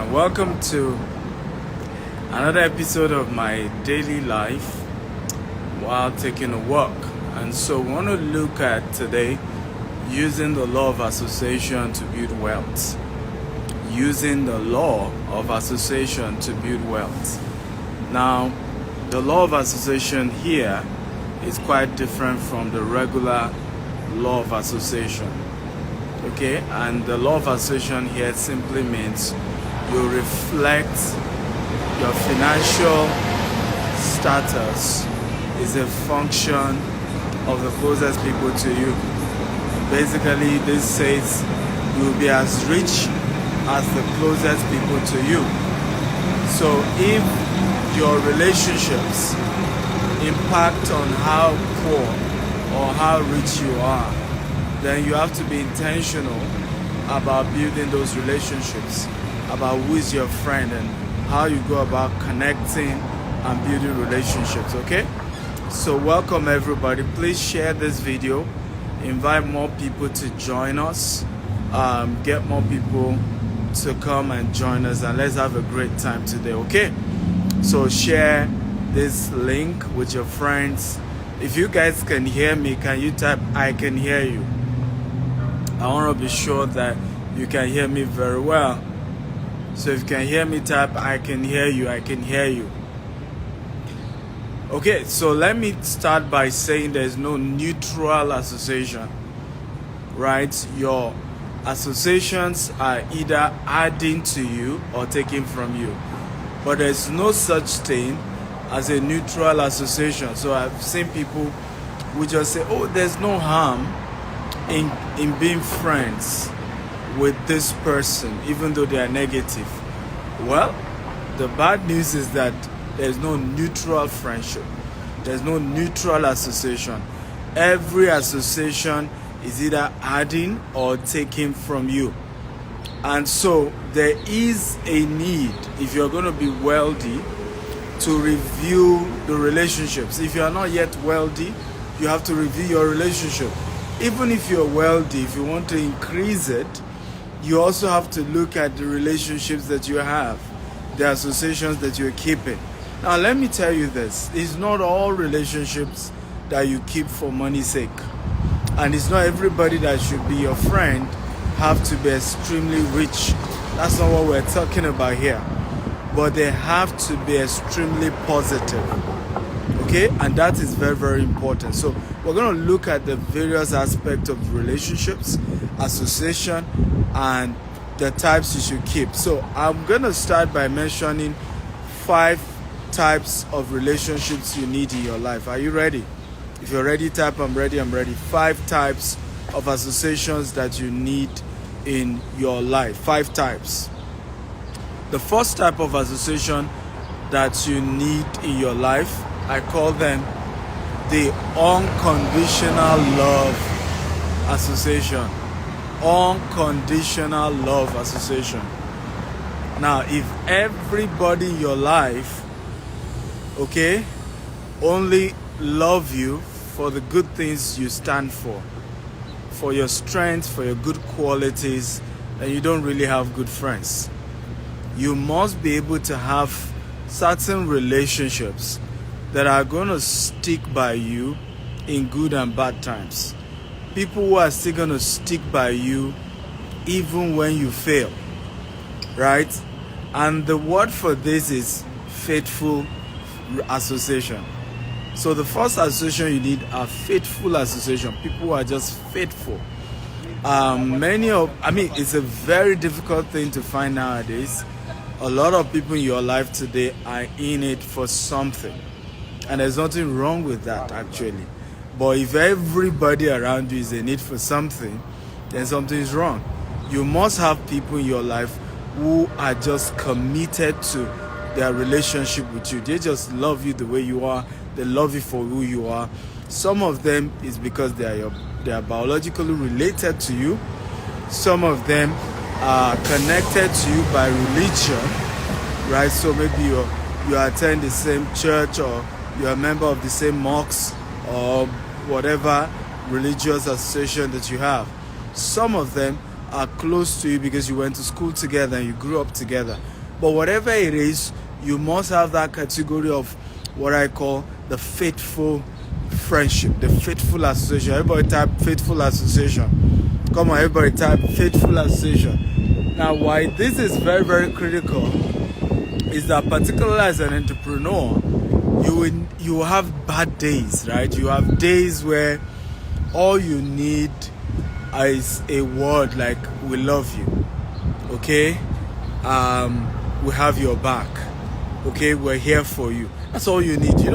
and welcome to another episode of my daily life while taking a walk. And so we want to look at today using the law of association to build wealth. Using the law of association to build wealth. Now, the law of association here is quite different from the regular law of association. Okay, and the law of association here simply means you reflect your financial status is a function of the closest people to you. Basically, this says you will be as rich as the closest people to you. So if your relationships impact on how poor or how rich you are, then you have to be intentional about building those relationships, about who is your friend and how you go about connecting and building relationships, okay? So welcome everybody. Please share this video, invite more people to join us, get more people to come and join us, and let's have a great time today, okay? So share this link with your friends. If you guys can hear me, can you type "I can hear you"? I want to be sure that you can hear me very well. So if you can hear me, type "I can hear you", I can hear you. Okay, so let me start by saying there's no neutral association, right? Your associations are either adding to you or taking from you. But there's no such thing as a neutral association. So I've seen people who just say, oh, there's no harm in being friends with this person, even though they are negative. Well, the bad news is that there's no neutral friendship. There's no neutral association. Every association is either adding or taking from you. And so there is a need, if you're going to be wealthy, to review the relationships. If you are not yet wealthy, you have to review your relationship. Even if you're wealthy, if you want to increase it, you also have to look at the relationships that you have, the associations that you're keeping. Now, let me tell you this. It's not all relationships that you keep for money's sake. And it's not everybody that should be your friend have to be extremely rich. That's not what we're talking about here. But they have to be extremely positive. Okay, and that is very, very important. So we're going to look at the various aspects of relationships, association, and the types you should keep. So I'm going to start by mentioning 5 types of relationships you need in your life. Are you ready? If you're ready, type "I'm ready, I'm ready." 5 types of associations that you need in your life. 5 types. The first type of association that you need in your life, I call them the unconditional love association. Unconditional love association. Now, if everybody in your life, okay, only love you for the good things you stand for your strengths, for your good qualities, then you don't really have good friends. You must be able to have certain relationships that are going to stick by you in good and bad times. People who are still going to stick by you even when you fail, right? And the word for this is faithful association. So the first association you need are faithful association. People who are just faithful. It's a very difficult thing to find nowadays. A lot of people in your life today are in it for something. And there's nothing wrong with that, actually. But if everybody around you is in it for something, then something is wrong. You must have people in your life who are just committed to their relationship with you. They just love you the way you are. They love you for who you are. Some of them is because they are biologically related to you. Some of them are connected to you by religion, right? So maybe you attend the same church, or you're a member of the same mosque, or whatever religious association that you have. Some of them are close to you because you went to school together and you grew up together. But whatever it is, you must have that category of what I call the faithful friendship, the faithful association. Everybody type faithful association. Come on, everybody type faithful association. Now, why this is very, very critical is that, particularly as an entrepreneur, you will have bad days, right? You have days where all you need is a word like "we love you," okay? We have your back, okay? We're here for you. That's all you need. You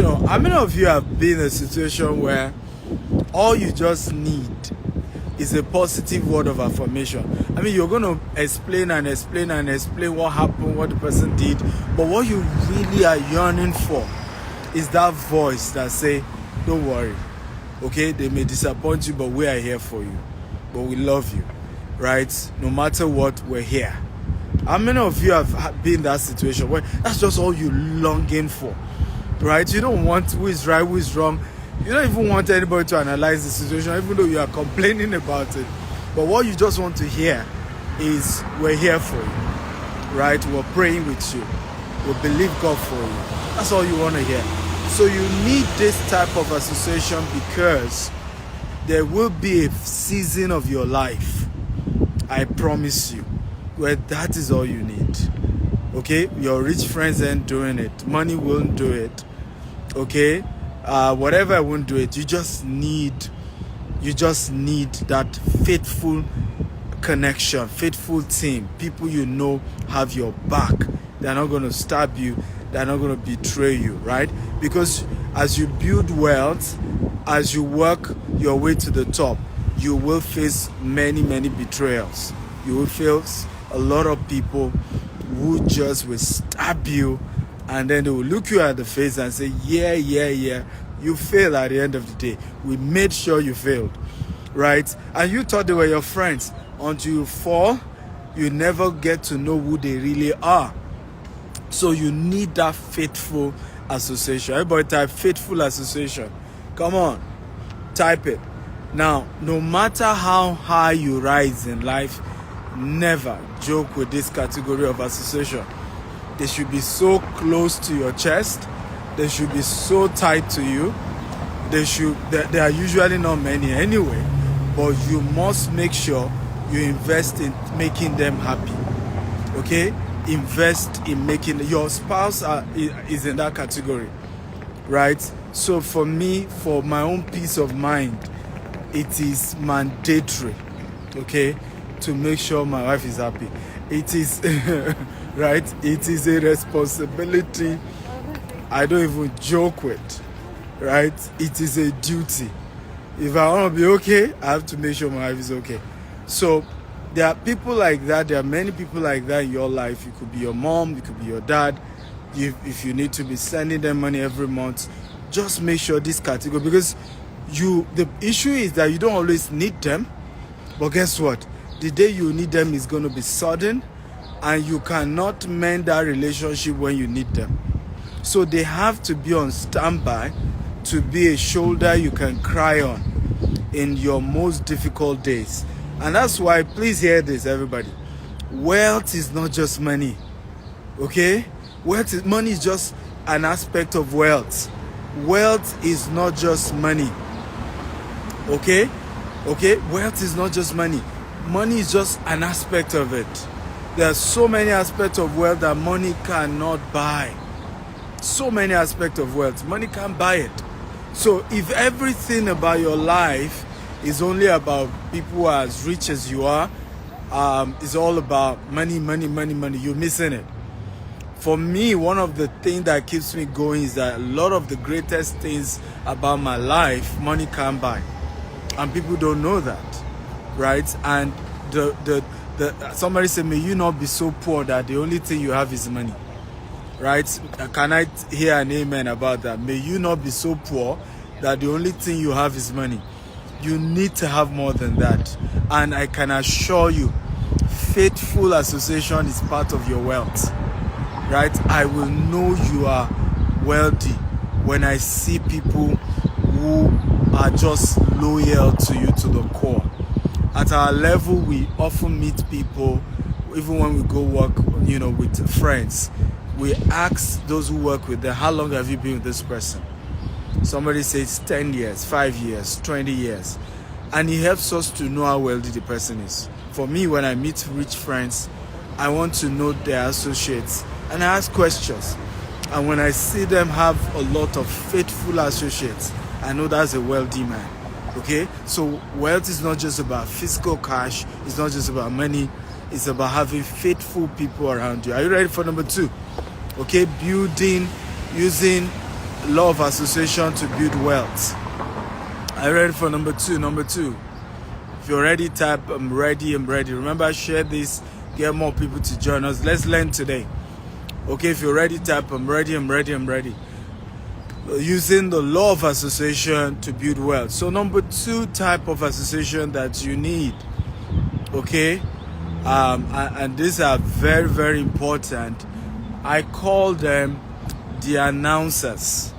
know, how many of you have been in a situation where all you just need is a positive word of affirmation? I mean, you're going to explain and explain and explain what happened, what the person did, but what you really are yearning for is that voice that say, don't worry, okay? They may disappoint you, but we are here for you. But we love you, right? No matter what, we're here. How many of you have been in that situation where that's just all you're longing for, right? You don't want who is right, who is wrong. You don't even want anybody to analyze the situation, even though you are complaining about it. But what you just want to hear is, we're here for you, right? We're praying with you. We believe God for you. That's all you want to hear. So you need this type of association, because there will be a season of your life, I promise you, where that is all you need. Okay? Your rich friends ain't doing it. Money won't do it. Okay? Whatever won't do it. You just need that faithful connection, faithful team, people you know have your back. They're not going to stab you. They're not going to betray you, right? Because as you build wealth, as you work your way to the top, you will face many, many betrayals. You will face a lot of people who just will stab you, and then they will look you at the face and say, yeah, you failed at the end of the day. We made sure you failed, right? And you thought they were your friends. Until you fall, you never get to know who they really are. So you need that faithful association. Everybody type faithful association. Come on, type it. Now, no matter how high you rise in life, never joke with this category of association. They should be so close to your chest. They should be so tight to you. There are usually not many anyway, but you must make sure you invest in making them happy. Okay? Invest in making your spouse is in that category, right? So for me, for my own peace of mind, it is mandatory, okay, to make sure my wife is happy. It is right. It is a responsibility I don't even joke with, right? It is a duty. If I want to be okay, I have to make sure my wife is okay. So there are people like that. There are many people like that in your life. It could be your mom, it could be your dad. If you need to be sending them money every month, just make sure this category, because the issue is that you don't always need them, but guess what? The day you need them is going to be sudden, and you cannot mend that relationship when you need them. So they have to be on standby to be a shoulder you can cry on in your most difficult days. And that's why, please hear this, everybody. Wealth is not just money, okay? Money is just an aspect of wealth. Wealth is not just money, okay? Wealth is not just money. Money is just an aspect of it. There are so many aspects of wealth that money cannot buy. So many aspects of wealth. Money can't buy it. So if everything about your life is only about people as rich as you are, it's all about money, you're missing it. For me, one of the things that keeps me going is that a lot of the greatest things about my life, money can't buy. And people don't know that, right? And somebody said, may you not be so poor that the only thing you have is money, right? Can I hear an amen about that? May you not be so poor that the only thing you have is money. You need to have more than that. And I can assure you, faithful association is part of your wealth, right? I will know you are wealthy when I see people who are just loyal to you to the core. At our level, we often meet people, even when we go work, with friends, we ask those who work with them, how long have you been with this person? Somebody says 10 years, 5 years, 20 years. And it helps us to know how wealthy the person is. For me, when I meet rich friends, I want to know their associates. And I ask questions. And when I see them have a lot of faithful associates, I know that's a wealthy man. Okay? So wealth is not just about physical cash. It's not just about money. It's about having faithful people around you. Are you ready for number 2? Okay? Using law of association to build wealth. Are you ready for number 2? Number 2. If you're ready, type I'm ready, I'm ready. Remember, share this, get more people to join us. Let's learn today. Okay, if you're ready, type I'm ready, I'm ready, I'm ready. Using the law of association to build wealth. So number 2 type of association that you need. Okay, and these are very, very important. I call them the announcers.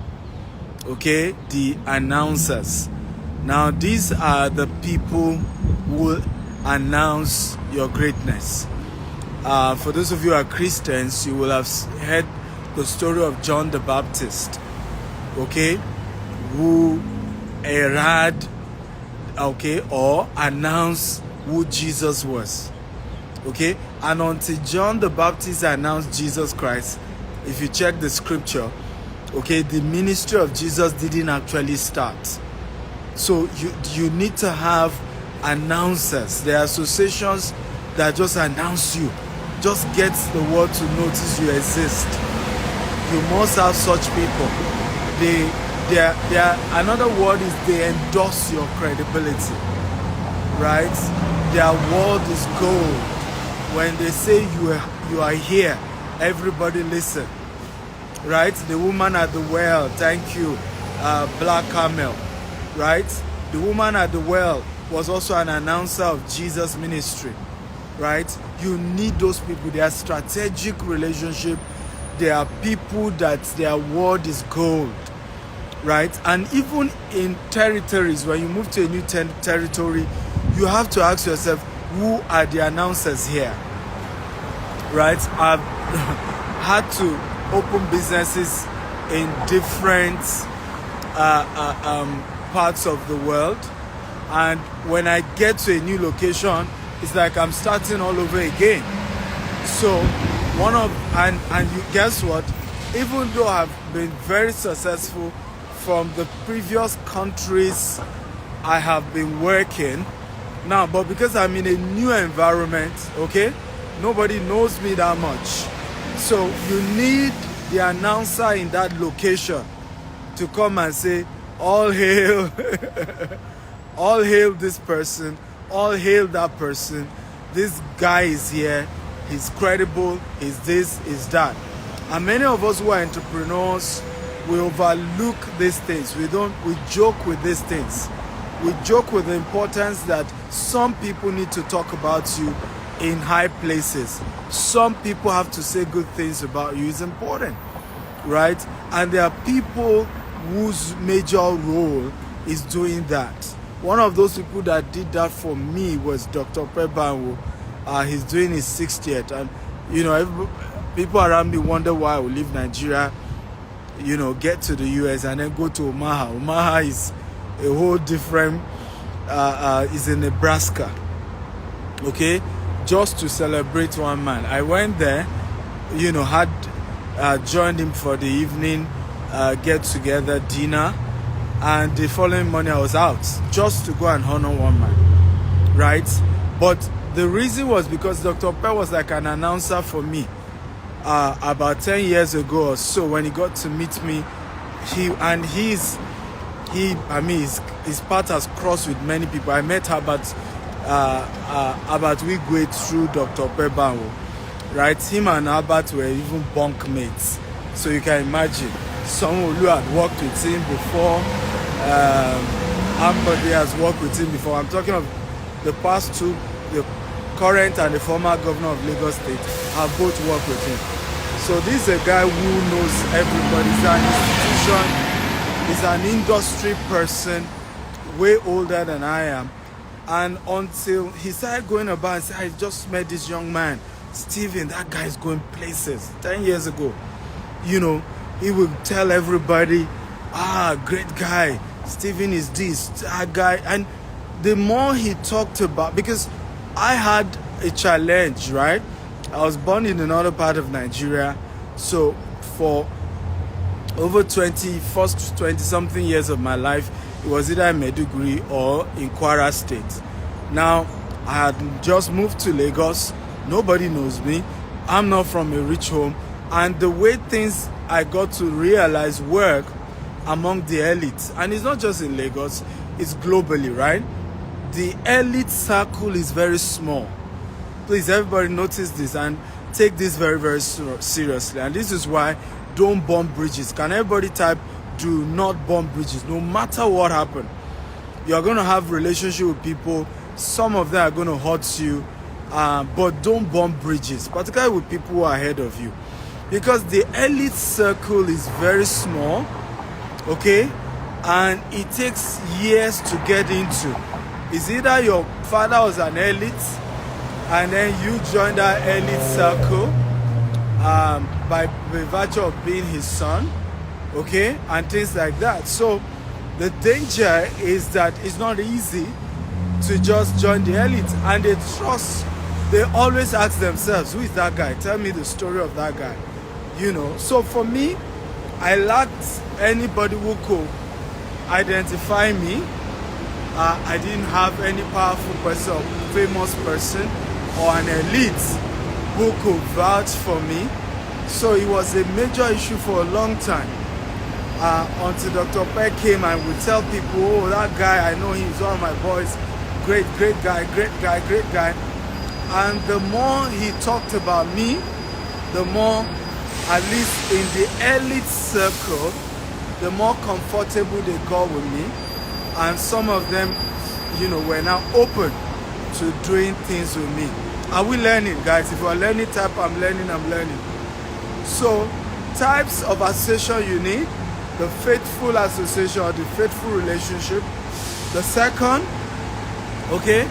Okay, the announcers. Now, these are the people who announce your greatness. For those of you who are Christians, you will have heard the story of John the Baptist, okay, who heralded, okay, or announced who Jesus was, okay. And until John the Baptist announced Jesus Christ, if you check the scripture, okay, the ministry of Jesus didn't actually start. So you need to have announcers. There are associations that just announce you, just get the world to notice you exist. You must have such people. Another word is they endorse your credibility, right? Their word is gold. When they say you are here, everybody listen, right? The woman at the well, thank you, Black Camel. Right? The woman at the well was also an announcer of Jesus' ministry. Right? You need those people. They are strategic relationship. They are people that their word is gold. Right? And even in territories, when you move to a new territory, you have to ask yourself, who are the announcers here? Right? I've had to open businesses in different parts of the world, and when I get to a new location, it's like I'm starting all over again. So and you guess what, even though I've been very successful from the previous countries I have been working now, but because I'm in a new environment, okay, nobody knows me that much. So you need the announcer in that location to come and say, all hail, all hail this person, all hail that person. This guy is here, he's credible, he's this, he's that. And many of us who are entrepreneurs, we overlook these things. We joke with these things. We joke with the importance that some people need to talk about you in high places. Some people have to say good things about you. It's important, right? And there are people whose major role is doing that. One of those people that did that for me was Dr. Pebanwo. He's doing his 60th, and people around me wonder why I will leave Nigeria, get to the US and then go to Omaha. Omaha is a whole different, is in Nebraska, okay, just to celebrate one man. I went there, had joined him for the evening get together, dinner, and the following morning I was out just to go and honor one man, right? But the reason was because Dr. Pell was like an announcer for me about 10 years ago or so. When he got to meet me, his path has crossed with many people. I met Herbert Wigwe through Dr. Pebanwo, right? Him and Herbert were even bunk mates, so you can imagine. Someone who had worked with him before, Ambody has worked with him before. I'm talking of the past two, the current and the former governor of Lagos State have both worked with him. So this is a guy who knows everybody. He's an institution, he's an industry person, way older than I am. And until he started going about and said, I just met this young man Stephen, that guy is going places. 10 years ago, you know, he would tell everybody, great guy, Stephen is this, that guy. And the more he talked about, because I had a challenge, right? I was born in another part of Nigeria. So for over 20 something years of my life, it was either in Maiduguri or in Kwara State. Now, I had just moved to Lagos. Nobody knows me. I'm not from a rich home. And the way things I got to realize work among the elites, and it's not just in Lagos, it's globally, right? The elite circle is very small. Please, everybody notice this and take this very, very seriously. And this is why don't burn bridges. Can everybody type, do not burn bridges? No matter what happens, you're going to have relationship with people. Some of them are going to hurt you, but don't burn bridges, particularly with people who are ahead of you. Because the elite circle is very small, okay? And it takes years to get into. It's either your father was an elite, and then you join that elite circle by virtue of being his son, okay? And things like that. So the danger is that it's not easy to just join the elite. And they always ask themselves, who is that guy? Tell me the story of that guy. You know, so for me, I lacked anybody who could identify me. I didn't have any powerful person, famous person, or an elite who could vouch for me. So it was a major issue for a long time. Until Dr. Peck came and would tell people, oh, that guy, I know he's one of my boys. Great guy. And the more he talked about me, the more, at least in the elite circle, the more comfortable they got with me. And some of them, you know, were now open to doing things with me. Are we learning, guys? If you are learning, type I'm learning. So, types of association you need: the faithful association or the faithful relationship. The second, okay,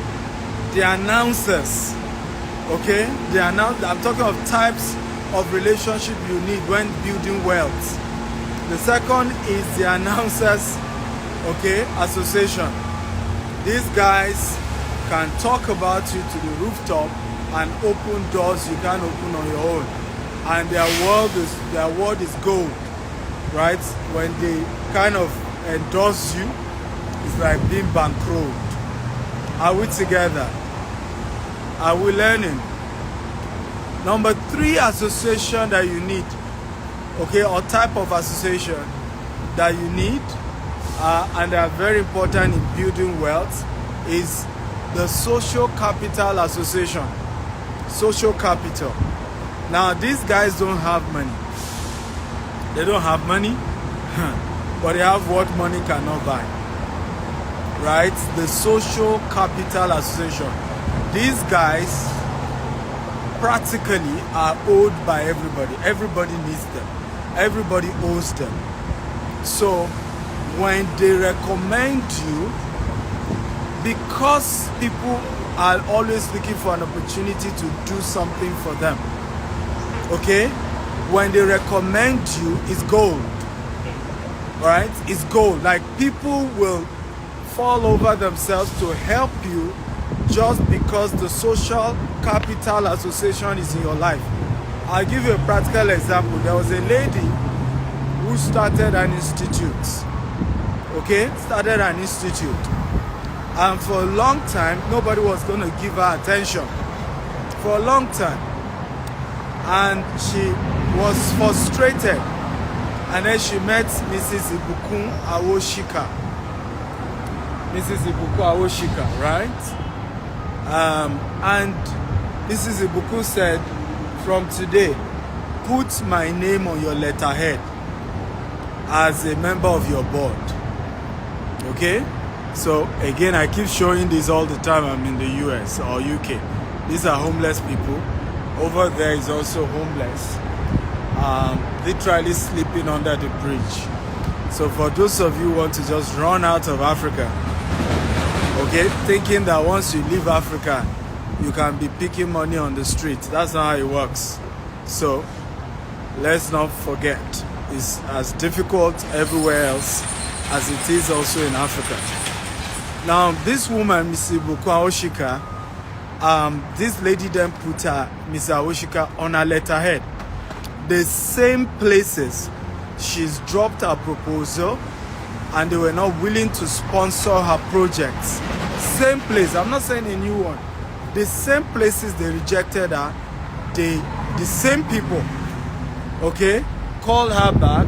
the announcers. Okay, I'm talking of types of relationship you need when building wealth. The second is the announcers, okay, association. These guys can talk about you to the rooftop and open doors you can't open on your own. And their word is gold, right? When they kind of endorse you, it's like being bankrolled. Are we together? Are we learning? Number 3 association that you need, okay, or type of association that you need, and they are very important in building wealth, is the social capital association. Social capital. Now, these guys don't have money. They don't have money, but they have what money cannot buy. Right? The social capital association. These guys practically are owed by everybody. Everybody needs them. Everybody owes them. So when they recommend you, because people are always looking for an opportunity to do something for them, okay, when they recommend you, it's gold. Right? It's gold. Like, people will fall over themselves to help you just because the social capital association is in your life. I'll give you a practical example. There was a lady who started an institute. Okay? Started an institute. And for a long time, nobody was going to give her attention. For a long time. And she was frustrated. And then she met Mrs. Ibukun Awoshika. Mrs. Ibukun Awoshika, right? And Mrs. Ibukun said, from today, put my name on your letterhead as a member of your board. Okay? So again, I keep showing this all the time. I'm in the US or UK. These are homeless people. Over there is also homeless. Literally sleeping under the bridge. So for those of you who want to just run out of Africa, okay, thinking that once you leave Africa, you can be picking money on the street. That's not how it works. So let's not forget, it's as difficult everywhere else as it is also in Africa. Now, this woman, Mrs. Ibukwa Oshika, this lady then put her, Mrs. Oshika, on her letterhead. The same places she's dropped her proposal and they were not willing to sponsor her projects. Same place, I'm not saying a new one. The same places they rejected her, the same people, okay, called her back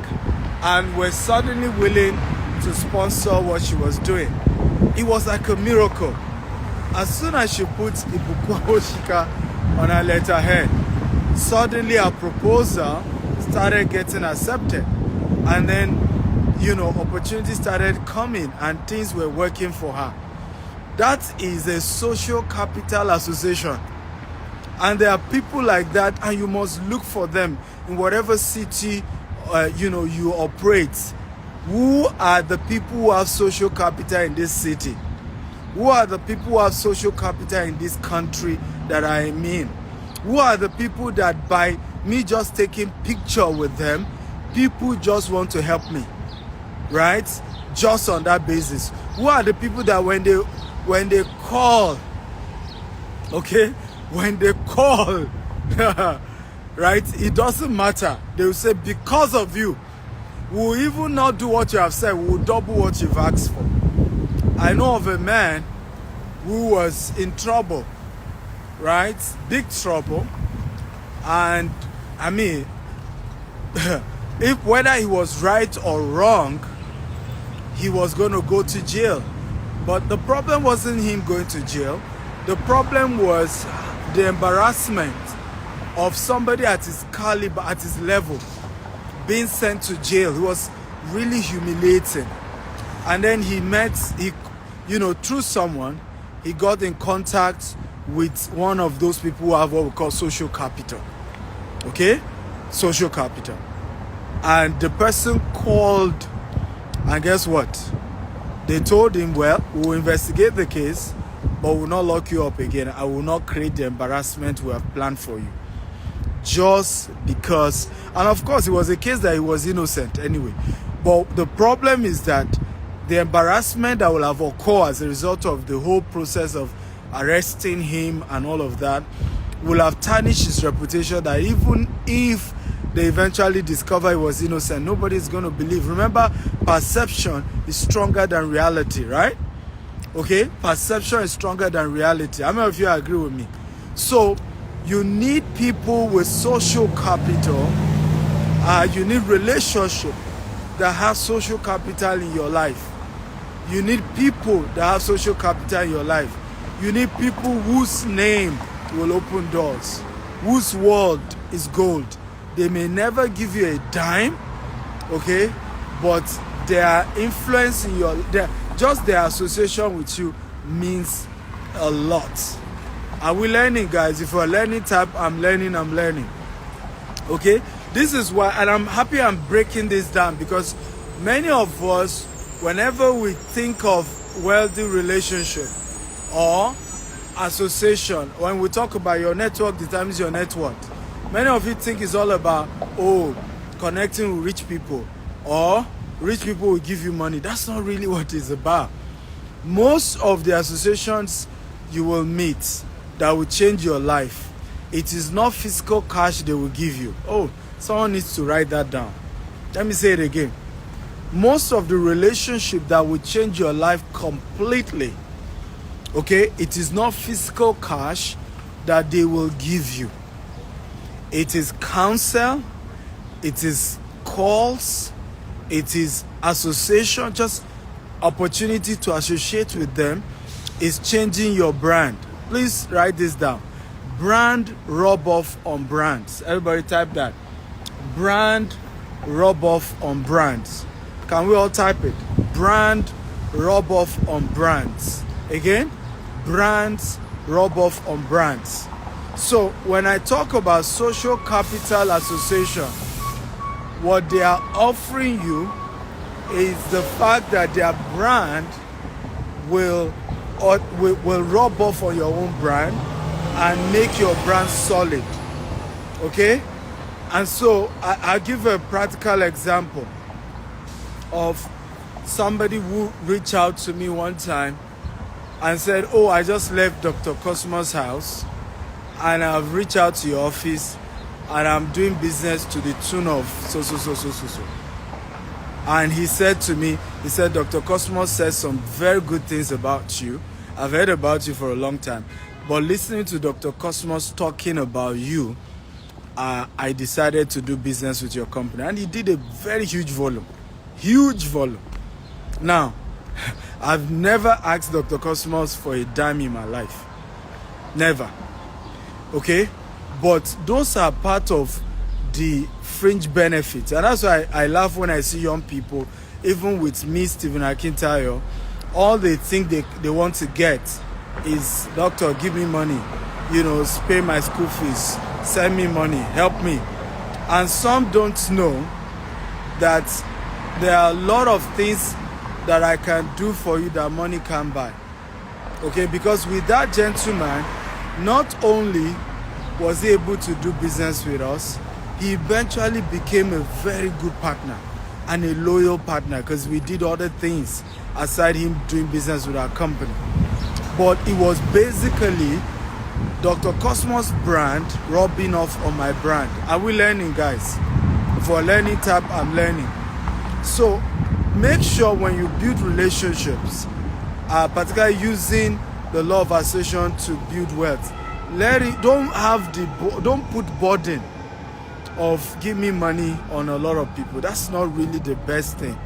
and were suddenly willing to sponsor what she was doing. It was like a miracle. As soon as she put Ibukwa Oshika on her letterhead, suddenly her proposal started getting accepted. And then, you know, opportunities started coming and things were working for her. That is a social capital association. And there are people like that, and you must look for them in whatever city you know you operate. Who are the people who have social capital in this city? Who are the people who have social capital in this country that I am in? Who are the people that by me just taking picture with them, people just want to help me, right? Just on that basis. Who are the people that when they call, okay, when they call, right, it doesn't matter. They will say, because of you, we'll even not do what you have said, we'll double what you've asked for. I know of a man who was in trouble, right? Big trouble. And I mean, if whether he was right or wrong, he was going to go to jail. But the problem wasn't him going to jail. The problem was the embarrassment of somebody at his caliber, at his level, being sent to jail. It was really humiliating. And then he met, you know, through someone, he got in contact with one of those people who have what we call social capital. Okay? Social capital. And the person called, and guess what? They told him, well, we will investigate the case, but we will not lock you up again. I will not create the embarrassment we have planned for you. Just because, and of course, it was a case that he was innocent anyway. But the problem is that the embarrassment that will have occurred as a result of the whole process of arresting him and all of that will have tarnished his reputation, that even if they eventually discover he was innocent, nobody's going to believe. Remember, perception is stronger than reality, right? Okay? Perception is stronger than reality. How many of you agree with me? So, you need people with social capital. You need relationship that have social capital in your life. You need people that have social capital in your life. You need people whose name will open doors, whose word is gold. They may never give you a dime, okay, but their influence in just their association with you means a lot. Are we learning, guys? If we're learning type, I'm learning. Okay? This is why, and I'm happy I'm breaking this down, because many of us, whenever we think of wealthy relationship or association, when we talk about your network determines your net worth, many of you think it's all about, connecting with rich people, or rich people will give you money. That's not really what it's about. Most of the associations you will meet that will change your life, it is not physical cash they will give you. Oh, someone needs to write that down. Let me say it again. Most of the relationship that will change your life completely, okay, it is not physical cash that they will give you. It is counsel, it is calls, it is association, just opportunity to associate with them is changing your brand. Please write this down. Brand rub off on brands. Everybody type that. Brand rub off on brands. Can we all type it? Brand rub off on brands. Again, brands rub off on brands. So when I talk about social capital association, what they are offering you is the fact that their brand will rub off on your own brand, and make your brand solid. Okay? And so I'll give a practical example of somebody who reached out to me one time and said, oh, I just left Dr. Cosmo's house and I've reached out to your office and I'm doing business to the tune of so. And he said to me, he said, Dr. Cosmos said some very good things about you. I've heard about you for a long time. But listening to Dr. Cosmos talking about you, I decided to do business with your company. And he did a very huge volume. Huge volume. Now, I've never asked Dr. Cosmos for a dime in my life. Never. Okay? But those are part of the fringe benefits. And that's why I laugh when I see young people, even with me, Stephen Akintayo, all they think they want to get is, doctor, give me money, pay my school fees, send me money, help me. And some don't know that there are a lot of things that I can do for you that money can't buy. Okay, because with that gentleman, not only was he able to do business with us, he eventually became a very good partner and a loyal partner because we did other things aside him doing business with our company. But it was basically Dr. Cosmos' brand rubbing off on my brand. Are we learning, guys? For learning tab, I'm learning. So make sure when you build relationships, particularly using the law of association to build wealth, don't put burden of give me money on a lot of people. That's not really the best thing,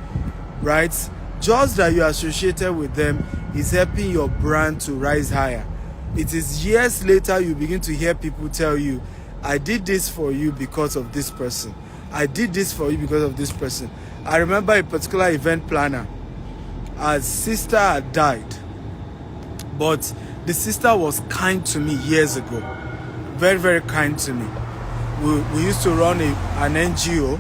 right? Just that you're associated with them is helping your brand to rise higher. It is years later you begin to hear people tell you, I did this for you because of this person. I did this for you because of this person. I remember a particular event planner. Her sister had died, but the sister was kind to me years ago. Very, very kind to me. We used to run an NGO.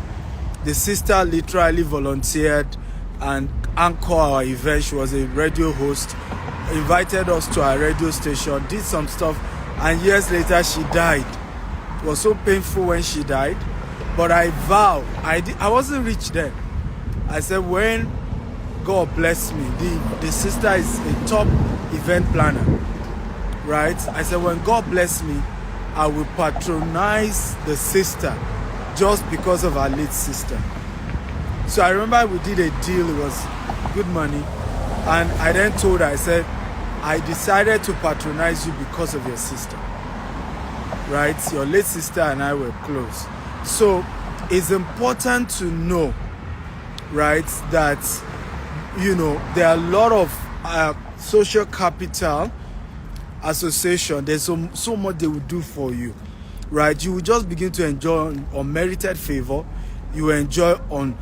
The sister literally volunteered and anchored our event. She was a radio host, invited us to our radio station, did some stuff, and years later she died. It was so painful when she died, but I vowed, I wasn't rich then. I said, when God bless me, the sister is a top event planner, right? I said, when God bless me, I will patronize the sister just because of our late sister. So I remember we did a deal, it was good money. And I then told her, I said, I decided to patronize you because of your sister. Right? Your late sister and I were close. So it's important to know, right, that, there are a lot of social capital association. There's so much they will do for you, right? You will just begin to enjoy unmerited favor. You will enjoy on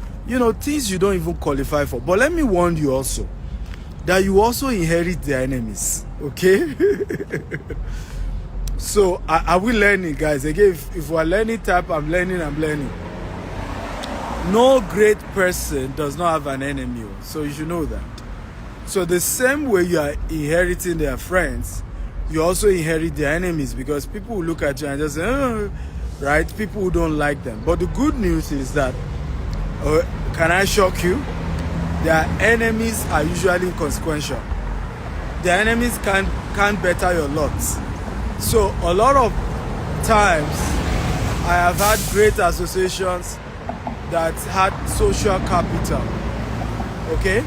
things you don't even qualify for. But let me warn you also that you also inherit their enemies. Okay? So are we learning, guys? Again, if we're learning type, I'm learning. No great person does not have an enemy. So you should know that. So the same way you are inheriting their friends, you also inherit their enemies, because people will look at you and just say, oh, right? People who don't like them. But the good news is that, can I shock you? Their enemies are usually inconsequential. Their enemies can't better your lot. So a lot of times, I have had great associations that had social capital. Okay?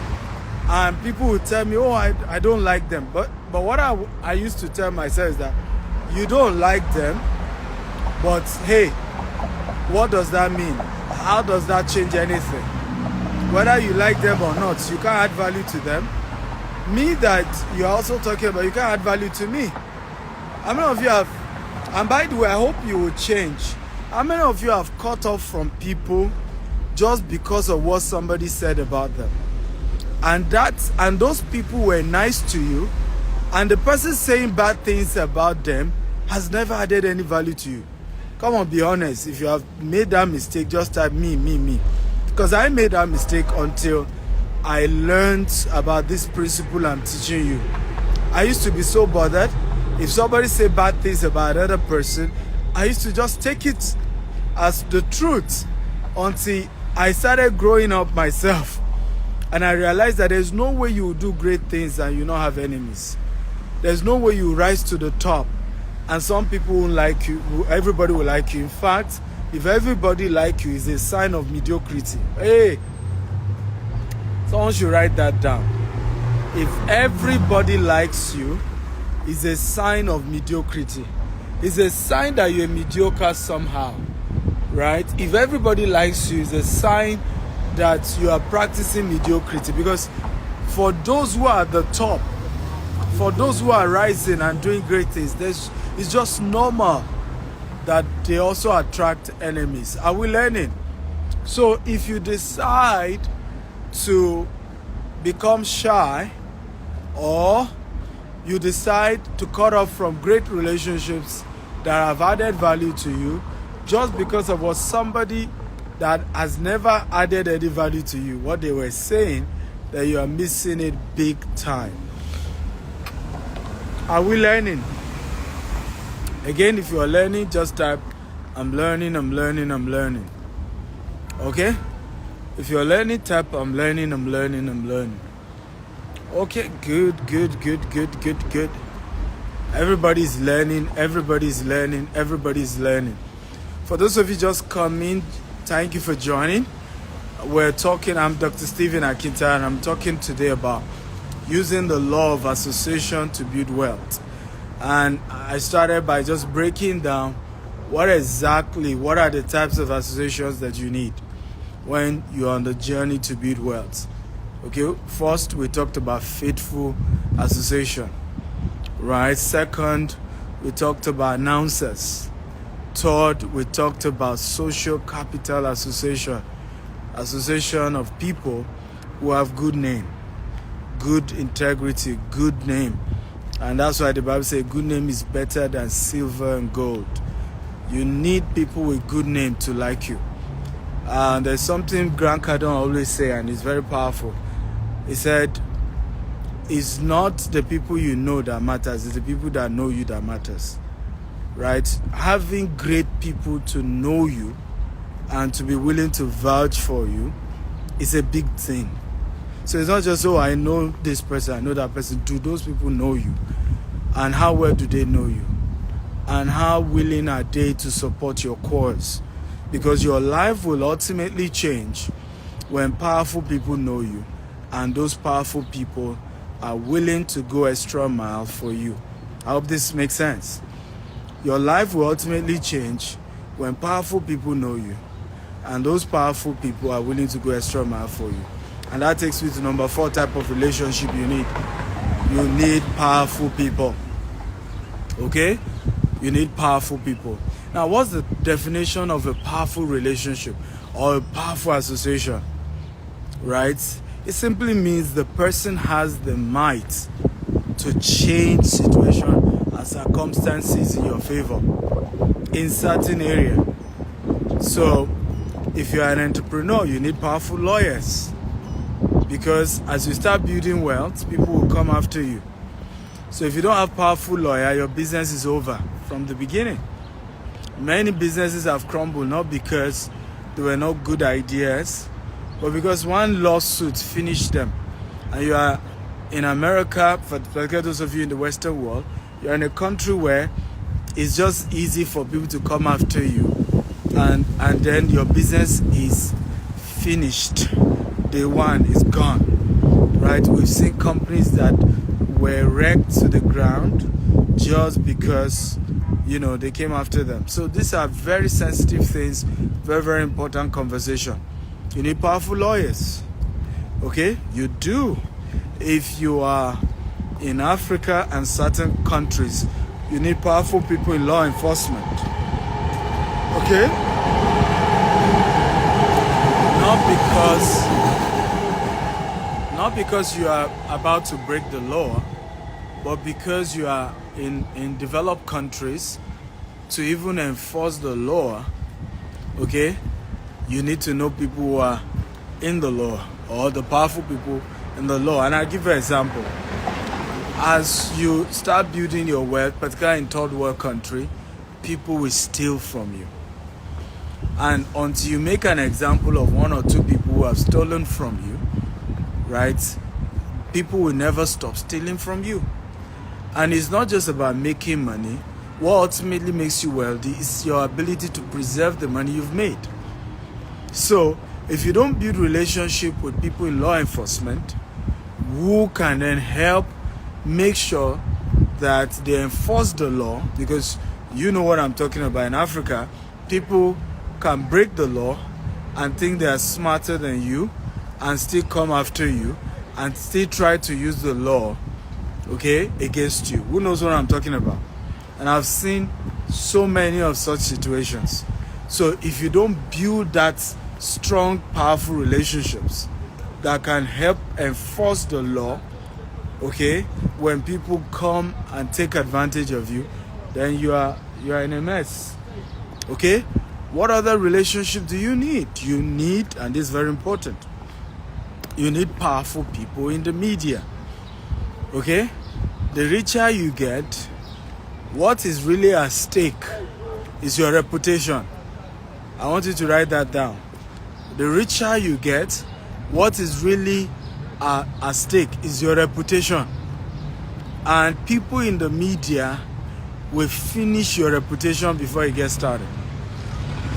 And people would tell me, oh, I don't like them. But what I used to tell myself is that you don't like them, but hey, what does that mean? How does that change anything? Whether you like them or not, you can't add value to them. Me that you're also talking about, you can't add value to me. How many of you have, and by the way, I hope you will change. How many of you have cut off from people just because of what somebody said about them? And those people were nice to you, and the person saying bad things about them has never added any value to you. Come on, be honest. If you have made that mistake, just type me. Because I made that mistake until I learned about this principle I'm teaching you. I used to be so bothered. If somebody say bad things about another person, I used to just take it as the truth until I started growing up myself. And I realized that there's no way you will do great things and you not have enemies. There's no way you rise to the top and some people won't like you, everybody will like you. In fact, if everybody like you, it's a sign of mediocrity. Hey, someone should write that down. If everybody likes you, it's a sign of mediocrity. It's a sign that you're mediocre somehow, right? If everybody likes you, it's a sign that you are practicing mediocrity. Because for those who are at the top, for those who are rising and doing great things, it's just normal that they also attract enemies. Are we learning? So if you decide to become shy, or you decide to cut off from great relationships that have added value to you just because of what somebody that has never added any value to you, what they were saying, that you are missing it big time. Are we learning? Again, if you are learning, just type, I'm learning, I'm learning, I'm learning. Okay? If you're learning, type, I'm learning, I'm learning, I'm learning. Okay, good. Everybody's learning, everybody's learning, everybody's learning. For those of you just coming, thank you for joining. I'm Dr. Stephen Akinta, and I'm talking today about using the law of association to build wealth. And I started by just breaking down what are the types of associations that you need when you're on the journey to build wealth. Okay, first we talked about faithful association, right? Second, we talked about announcers. Third, we talked about social capital association of people who have good name, good integrity, good name. And that's why the Bible says good name is better than silver and gold. You need people with good name to like you. There's something Grant Cardone always say, and it's very powerful. He said, it's not the people you know that matters, it's the people that know you that matters. Right? Having great people to know you and to be willing to vouch for you is a big thing. So it's not just, oh, I know this person, I know that person. Do those people know you? And how well do they know you? And how willing are they to support your cause? Because your life will ultimately change when powerful people know you, and those powerful people are willing to go extra mile for you. I hope this makes sense. Your life will ultimately change when powerful people know you, and those powerful people are willing to go extra mile for you. And that takes me to number 4 type of relationship you need. You need powerful people. Okay? You need powerful people. Now, what's the definition of a powerful relationship or a powerful association? Right? It simply means the person has the might to change situation and circumstances in your favor in certain area. So, if you are an entrepreneur, you need powerful lawyers. Because as you start building wealth, people will come after you. So if you don't have powerful lawyer, your business is over from the beginning. Many businesses have crumbled not because they were not good ideas, but because one lawsuit finished them. And you are in America, for those of you in the Western world, you're in a country where it's just easy for people to come after you. And then your business is finished. Day one is gone, right? We've seen companies that were wrecked to the ground just because, they came after them. So these are very sensitive things, very, very important conversation. You need powerful lawyers, okay? You do. If you are in Africa and certain countries, you need powerful people in law enforcement, okay? Not because you are about to break the law, but because you are in developed countries, to even enforce the law, okay, you need to know people who are in the law or the powerful people in the law. And I'll give you an example. as you start building your wealth, particularly in third world country, people will steal from you. And until you make an example of one or two people who have stolen from you, right, people will never stop stealing from you. And it's not just about making money. What ultimately makes you wealthy is your ability to preserve the money you've made. So if you don't build relationship with people in law enforcement who can then help make sure that they enforce the law, because you know what I'm talking about. In Africa, people can break the law and think they are smarter than you and still come after you and still try to use the law, okay, against you. Who knows what I'm talking about? And I've seen so many of such situations. So if you don't build that strong, powerful relationships that can help enforce the law, okay, when people come and take advantage of you, then you are in a mess. Okay? What other relationship do you need? You need, and this is very important, you need powerful people in the media. Okay? The richer you get, what is really at stake is your reputation. I want you to write that down. The richer you get, what is really at stake is your reputation. And people in the media will finish your reputation before you get started.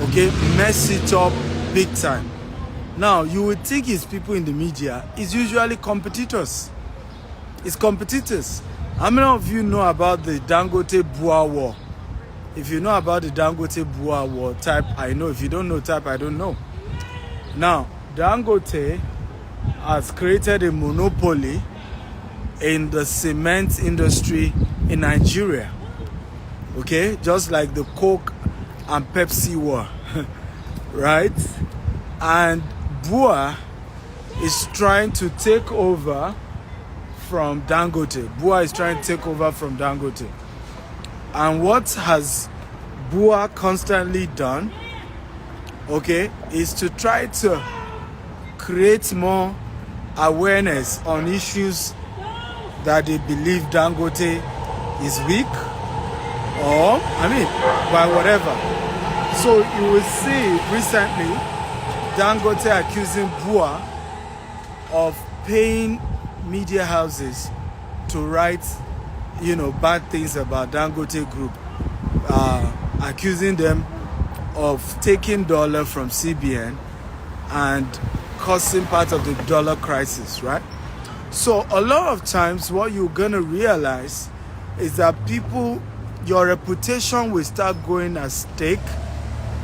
Okay? Mess it up big time. Now, you would think it's people in the media. It's usually competitors. It's competitors. How many of you know about the Dangote Bua war? If you know about the Dangote Bua war, type I know. If you don't know, type I don't know. Now, Dangote has created a monopoly in the cement industry in Nigeria. Okay? Just like the Coke and Pepsi war. Right? And Bua is trying to take over from Dangote. Bua is trying to take over from Dangote. And what has Bua constantly done, okay, is to try to create more awareness on issues that they believe Dangote is weak, or, by whatever. So you will see recently Dangote accusing Bua of paying media houses to write, bad things about Dangote Group, accusing them of taking dollar from CBN and causing part of the dollar crisis, right? So a lot of times what you're going to realize is that your reputation will start going at stake.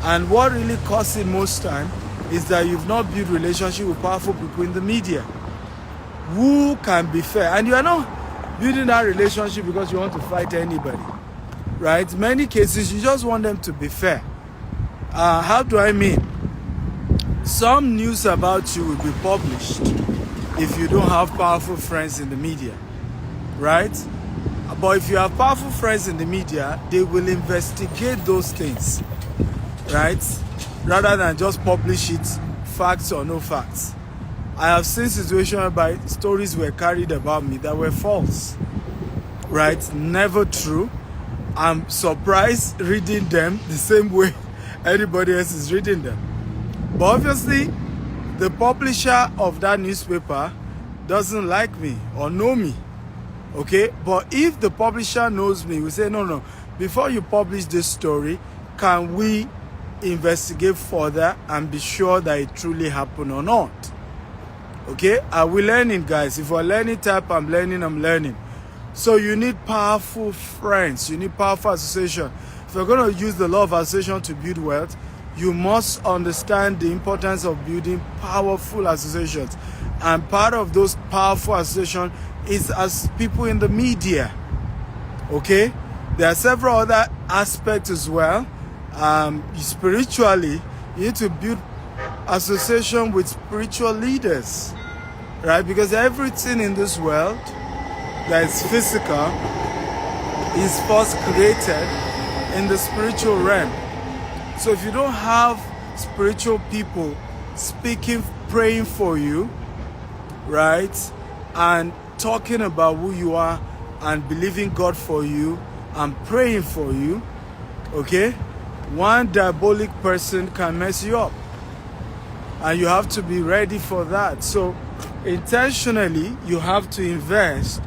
And what really causes it most time is that you've not built relationship with powerful people in the media who can be fair. And you are not building that relationship because you want to fight anybody, right? Many cases, you just want them to be fair. How do I mean? Some news about you will be published if you don't have powerful friends in the media, right? But if you have powerful friends in the media, they will investigate those things, right? Rather than just publish it, facts or no facts. I have seen situations whereby stories were carried about me that were false, right? Never true. I'm surprised reading them the same way anybody else is reading them. But obviously, the publisher of that newspaper doesn't like me or know me, okay? But if the publisher knows me, we say, no, before you publish this story, can we investigate further and be sure that it truly happened or not? Okay? Are we learning, guys? If we're learning, type I'm learning. So you need powerful friends. You need powerful association. If you're going to use the law of association to build wealth, you must understand the importance of building powerful associations. And part of those powerful associations is as people in the media. Okay? There are several other aspects as well. Spiritually, you need to build association with spiritual leaders, right? Because everything in this world that is physical is first created in the spiritual realm. So if you don't have spiritual people speaking, praying for you, right, and talking about who you are and believing God for you and praying for you, okay, one diabolic person can mess you up. And you have to be ready for that. So intentionally, you have to invest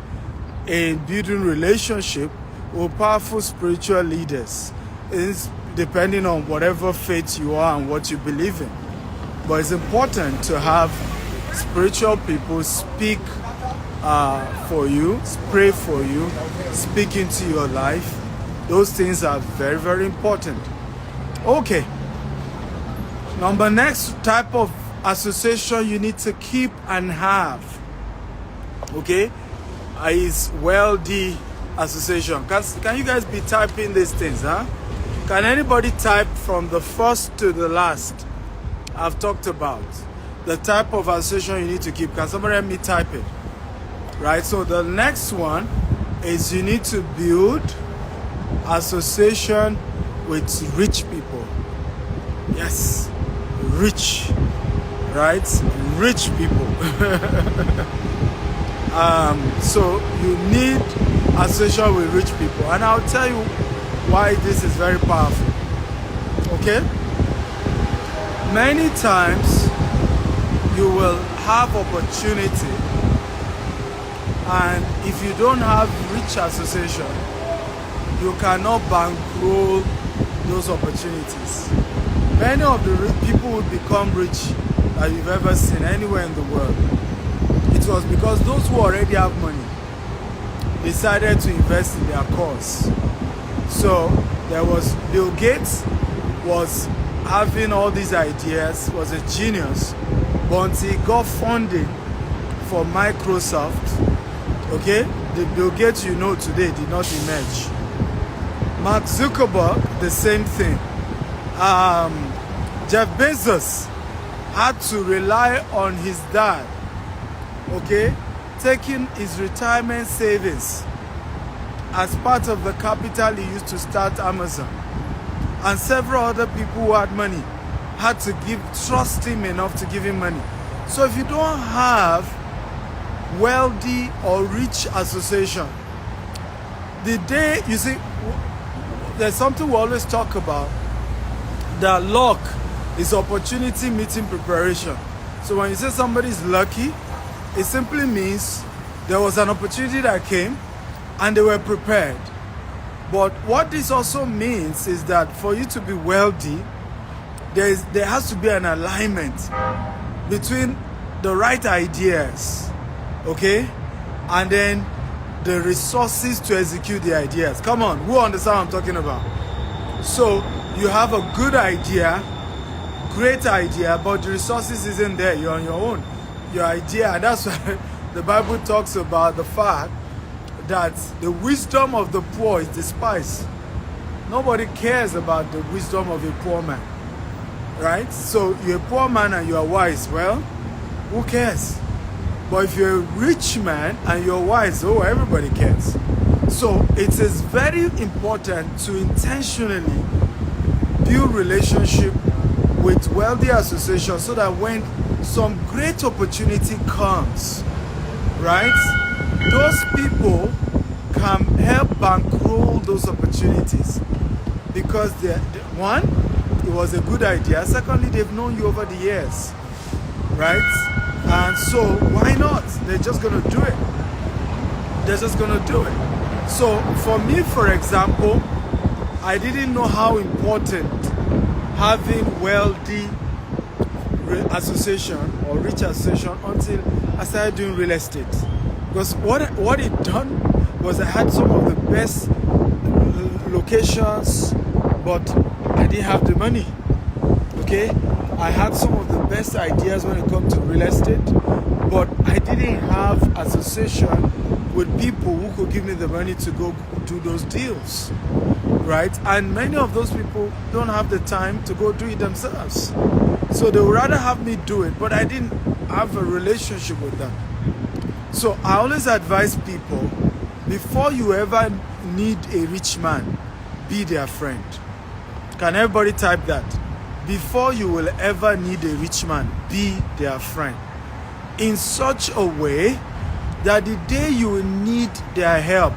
in building relationship with powerful spiritual leaders. It's depending on whatever faith you are and what you believe in. But it's important to have spiritual people speak for you, pray for you, speak into your life. Those things are very, very important. Okay. Next type of association you need to keep and have, okay, is wealthy association. Can you guys be typing these things, huh? Can anybody type from the first to the last? I've talked about the type of association you need to keep. Can somebody help me type it? Right, so the next one is you need to build association with rich people. Yes, rich, right? Rich people. So you need association with rich people, and I'll tell you why this is very powerful. Okay, many times you will have opportunity, and if you don't have rich association, you cannot bankroll those opportunities. Many of the people will become rich that you've ever seen anywhere in the world. It was because those who already have money decided to invest in their cause. So there was Bill Gates was having all these ideas, was a genius, but he got funding for Microsoft. Okay, the Bill Gates you know today did not emerge. Mark Zuckerberg, the same thing. Jeff Bezos had to rely on his dad, okay, taking his retirement savings as part of the capital he used to start Amazon. And several other people who had money had to trust him enough to give him money. So if you don't have wealthy or rich association, the day, you see, there's something we always talk about, that luck is opportunity meeting preparation. So when you say somebody is lucky, it simply means there was an opportunity that came and they were prepared. But what this also means is that for you to be wealthy, there has to be an alignment between the right ideas, okay, and then the resources to execute the ideas. Come on, who understand what I'm talking about? So you have a good idea, great idea, but the resources isn't there. You're on your own. Your idea, and that's why the Bible talks about the fact that the wisdom of the poor is despised. Nobody cares about the wisdom of a poor man, right? So you're a poor man and you are wise. Well, who cares? But if you're a rich man and you're wise, oh, everybody cares. So it is very important to intentionally build relationship with wealthy associations so that when some great opportunity comes, right, those people can help bankroll those opportunities because one, it was a good idea. Secondly, they've known you over the years, right? And so why not? They're just going to do it. They're just going to do it. So for me, for example, I didn't know how important having wealthy association or rich association until I started doing real estate. Because what it done was I had some of the best locations, but I didn't have the money. Okay, I had some of the best ideas when it comes to real estate, but I didn't have association with people who could give me the money to go do those deals, right? And many of those people don't have the time to go do it themselves. So they would rather have me do it, but I didn't have a relationship with them. So I always advise people, before you ever need a rich man, be their friend. Can everybody type that? Before you will ever need a rich man, be their friend. In such a way that the day you need their help,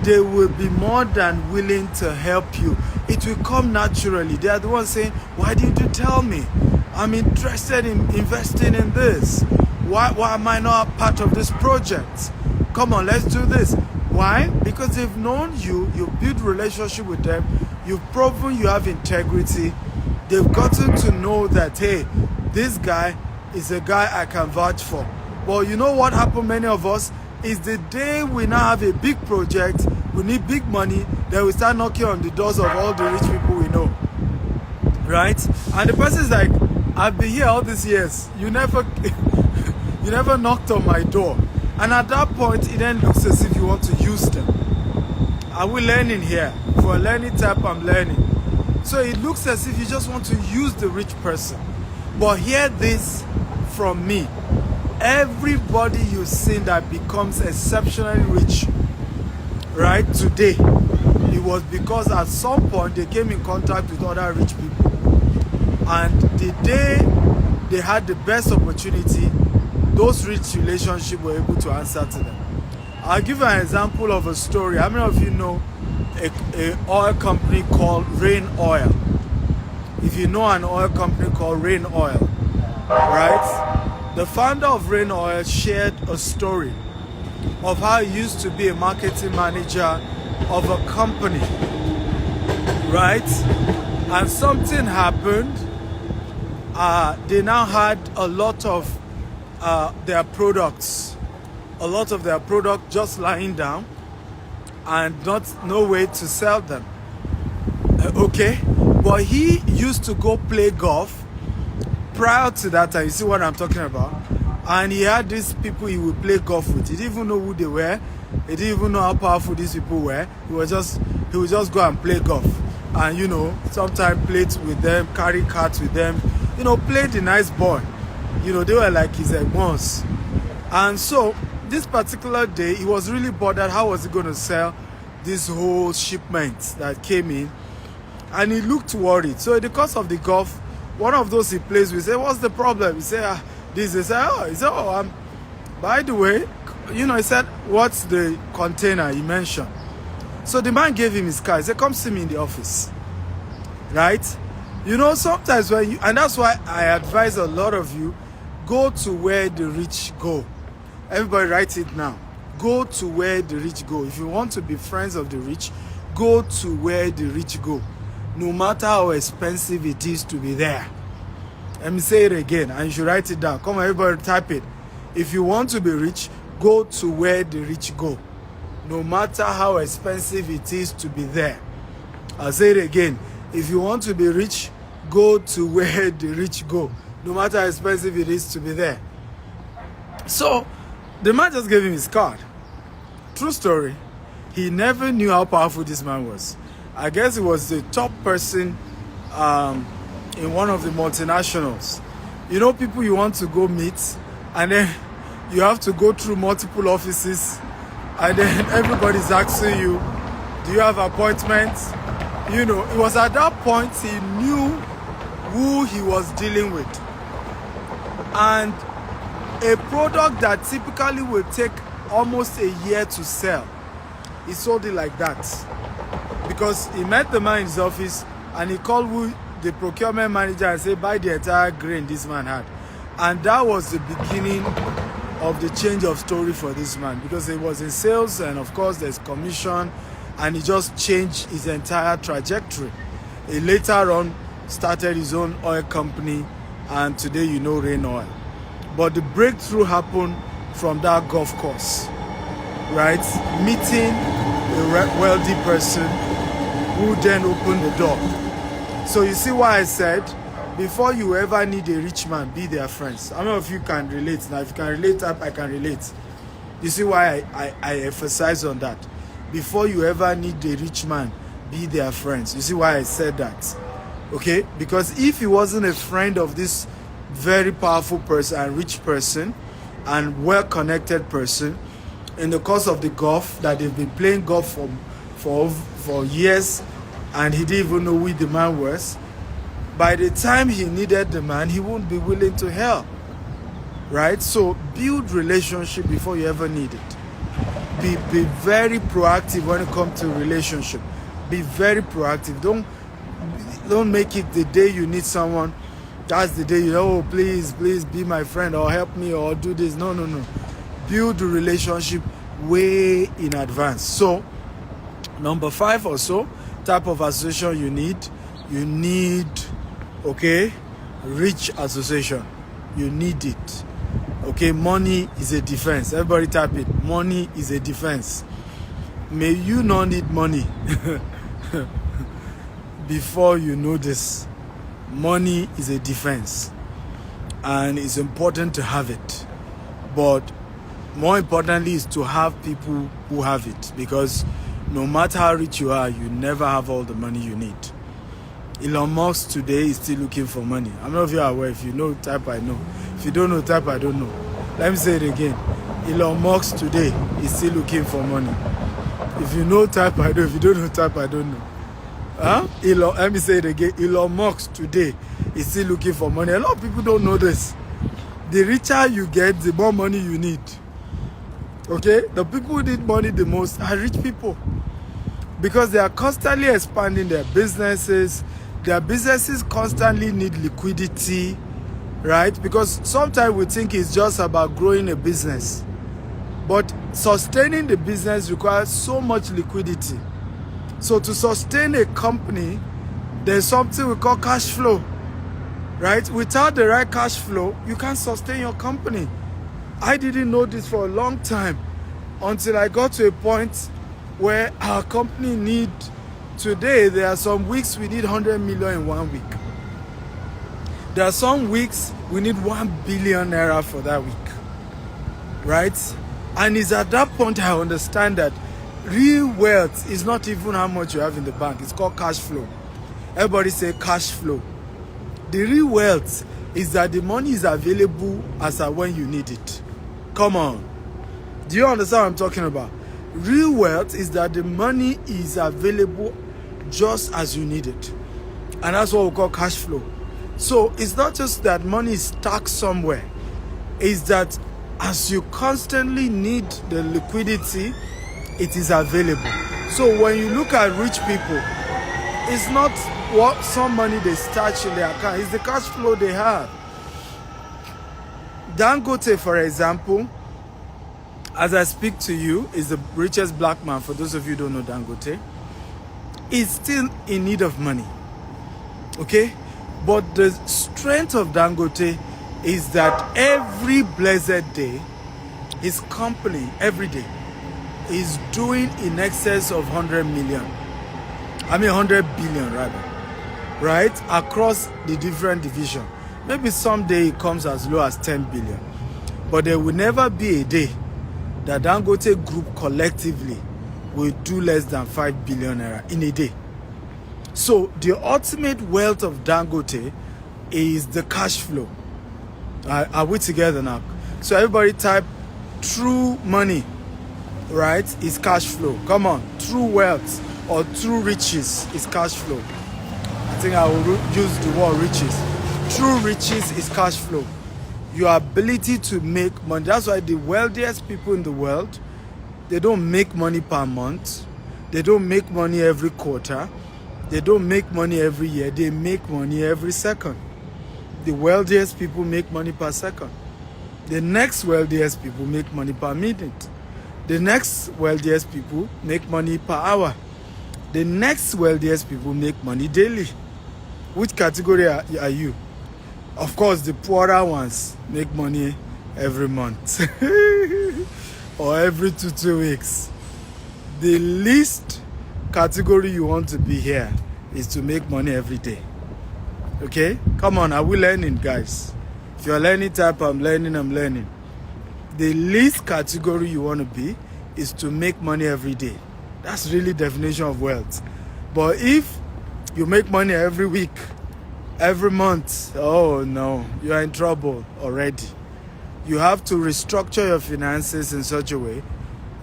they will be more than willing to help you. It will come naturally. They are the ones saying, why didn't you tell me? I'm interested in investing in this. Why am I not part of this project? Come on, let's do this. Why? Because they've known you, you've built relationship with them, you've proven you have integrity. They've gotten to know that, hey, this guy is a guy I can vouch for. But you know what happened, many of us, is the day we now have a big project, we need big money, then we start knocking on the doors of all the rich people we know. Right? And the person is like, I've been here all these years. You never you never knocked on my door. And at that point, it then looks as if you want to use them. Are we learning here? For a learning type, I'm learning. So it looks as if you just want to use the rich person. But hear this from me. Everybody you've seen that becomes exceptionally rich, right, today, it was because at some point they came in contact with other rich people. And the day they had the best opportunity, those rich relationships were able to answer to them. I'll give you an example of a story. How many of you know a oil company called Rain Oil? If you know an oil company called Rain Oil, right? The founder of Rain Oil shared a story of how he used to be a marketing manager of a company, right? And something happened. They now had a lot of their products just lying down and no way to sell them. Okay, but he used to go play golf prior to that time. You see what I'm talking about? And he had these people he would play golf with. He didn't even know who they were. He didn't even know how powerful these people were. He would just go and play golf, and sometimes play with them, carry carts with them, play the nice boy. They were like his ones. And so this particular day, he was really bothered. How was he going to sell this whole shipment that came in? And he looked worried. So in the course of the golf, one of those he plays with said, "What's the problem?" He said, "This." He said, by the way, he said, "What's the container you mentioned?" So the man gave him his car. He said, "Come see me in the office." Right? Sometimes and that's why I advise a lot of you, go to where the rich go. Everybody write it now. Go to where the rich go. If you want to be friends of the rich, go to where the rich go. No matter how expensive it is to be there. Let me say it again, and you should write it down. Come on, everybody, type it. If you want to be rich, go to where the rich go. No matter how expensive it is to be there. I'll say it again. If you want to be rich, go to where the rich go. No matter how expensive it is to be there. So, the man just gave him his card. True story. He never knew how powerful this man was. I guess he was the top person in one of the multinationals. People you want to go meet, and then you have to go through multiple offices, and then everybody's asking you, do you have appointments? It was at that point he knew who he was dealing with. And a product that typically will take almost a year to sell, he sold it like that. Because he met the man in his office and he called the procurement manager and said, buy the entire grain this man had. And that was the beginning of the change of story for this man, because he was in sales, and of course there's commission, and he just changed his entire trajectory. He later on started his own oil company, and today Rain Oil. But the breakthrough happened from that golf course, right? Meeting a wealthy person who then opened the door. So you see why I said, before you ever need a rich man, be their friends. How many of you can relate? Now, if you can relate, I can relate. You see why I emphasize on that. Before you ever need a rich man, be their friends. You see why I said that? Okay? Because if he wasn't a friend of this very powerful person and rich person and well-connected person, in the course of the golf, that they've been playing golf for years, and he didn't even know who the man was, by the time he needed the man, he wouldn't be willing to help. right? So build relationship before you ever need it. Be very proactive when it comes to relationship. Be very proactive. Don't make it the day you need someone. That's the day you know, oh, please be my friend or help me or do this. No. Build the relationship way in advance. So number 5 or so type of association you need, okay, rich association. You need it. Okay, money is a defense. Everybody type it. Money is a defense. May you not need money before you know this. Money is a defense, and it's important to have it. But more importantly is to have people who have it, because no matter how rich you are, you never have all the money you need. Elon Musk today is still looking for money. I'm not if you are aware. If you know, type I know. If you don't know, type I don't know. Let me say it again. Elon Musk today is still looking for money. If you know, type I know. If you don't know, type I don't know. Let me say it again. Elon Musk today is still looking for money. A lot of people don't know this. The richer you get, the more money you need. Okay? The people who need money the most are rich people, because they are constantly expanding their businesses. Their businesses constantly need liquidity, right? Because sometimes we think it's just about growing a business, but sustaining the business requires so much liquidity. So to sustain a company, there's something we call cash flow, right? Without the right cash flow, you can't sustain your company. I didn't know this for a long time until I got to a point where our company today, there are some weeks we need 100 million in 1 week. There are some weeks we need 1 billion naira for that week, right? And it's at that point I understand that real wealth is not even how much you have in the bank. It's called cash flow. Everybody say cash flow. The real wealth is that the money is available as at when you need it. Come on. Do you understand what I'm talking about? Real wealth is that the money is available just as you need it. And that's what we call cash flow. So it's not just that money is stuck somewhere. It's that as you constantly need the liquidity, it is available. So when you look at rich people, it's not what some money they stash in their account, it's the cash flow they have. Dangote, for example, as I speak to you, is the richest black man. For those of you who don't know Dangote, is still in need of money. Okay? But the strength of Dangote is that every blessed day, his company, every day, is doing in excess of 100 billion rather, right? Across the different divisions. Maybe someday it comes as low as 10 billion. But there will never be a day that Dangote Group collectively will do less than 5 billion naira in a day. So the ultimate wealth of Dangote is the cash flow. Are we together now? So everybody type true money, right? Is cash flow. Come on. True wealth or true riches is cash flow. I think I will use the word riches. True riches is cash flow. Your ability to make money. That's why the wealthiest people in the world, they don't make money per month. They don't make money every quarter. They don't make money every year. They make money every second. The wealthiest people make money per second. The next wealthiest people make money per minute. The next wealthiest people make money per hour. The next wealthiest people make money daily. Which category are you? Of course, the poorer ones make money every month or every 2 weeks. The least category you want to be here is to make money every day. Okay? Come on, are we learning, guys? If you're learning, type I'm learning. The least category you want to be is to make money every day. That's really definition of wealth. But if you make money every week, every month, oh no, you are in trouble already. You have to restructure your finances in such a way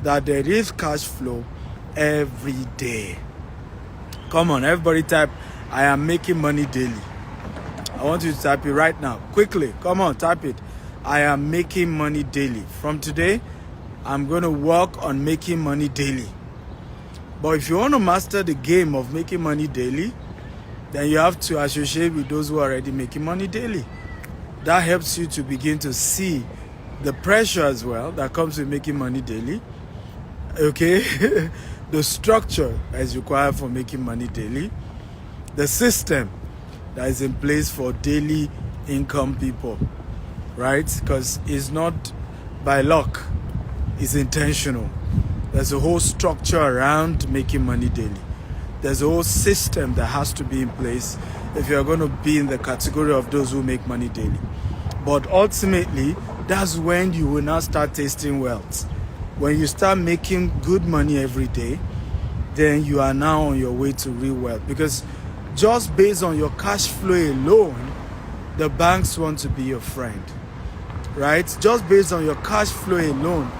that there is cash flow every day. Come on, everybody type, I am making money daily. I want you to type it right now. Quickly, come on, type it. I am making money daily. From today, I'm going to work on making money daily. But if you want to master the game of making money daily, then you have to associate with those who are already making money daily. That helps you to begin to see the pressure as well that comes with making money daily. Okay? The structure that is required for making money daily. The system that is in place for daily income people. Right? Because it's not by luck. It's intentional. There's a whole structure around making money daily. There's a whole system that has to be in place if you're going to be in the category of those who make money daily. But ultimately, that's when you will now start tasting wealth. When you start making good money every day, then you are now on your way to real wealth. Because just based on your cash flow alone, the banks want to be your friend. Right? Just based on your cash flow alone,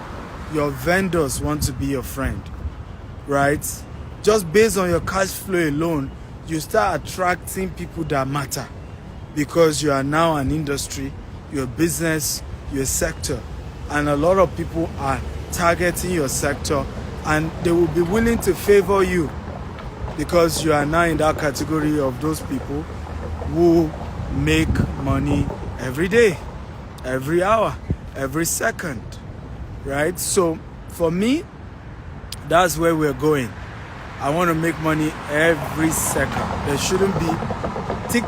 your vendors want to be your friend. Right? Just based on your cash flow alone, you start attracting people that matter because you are now an industry, you're a business, you're a sector. And a lot of people are targeting your sector and they will be willing to favor you because you are now in that category of those people who make money every day, every hour, every second, right? So for me, that's where we're going. I want to make money every second. There shouldn't be tick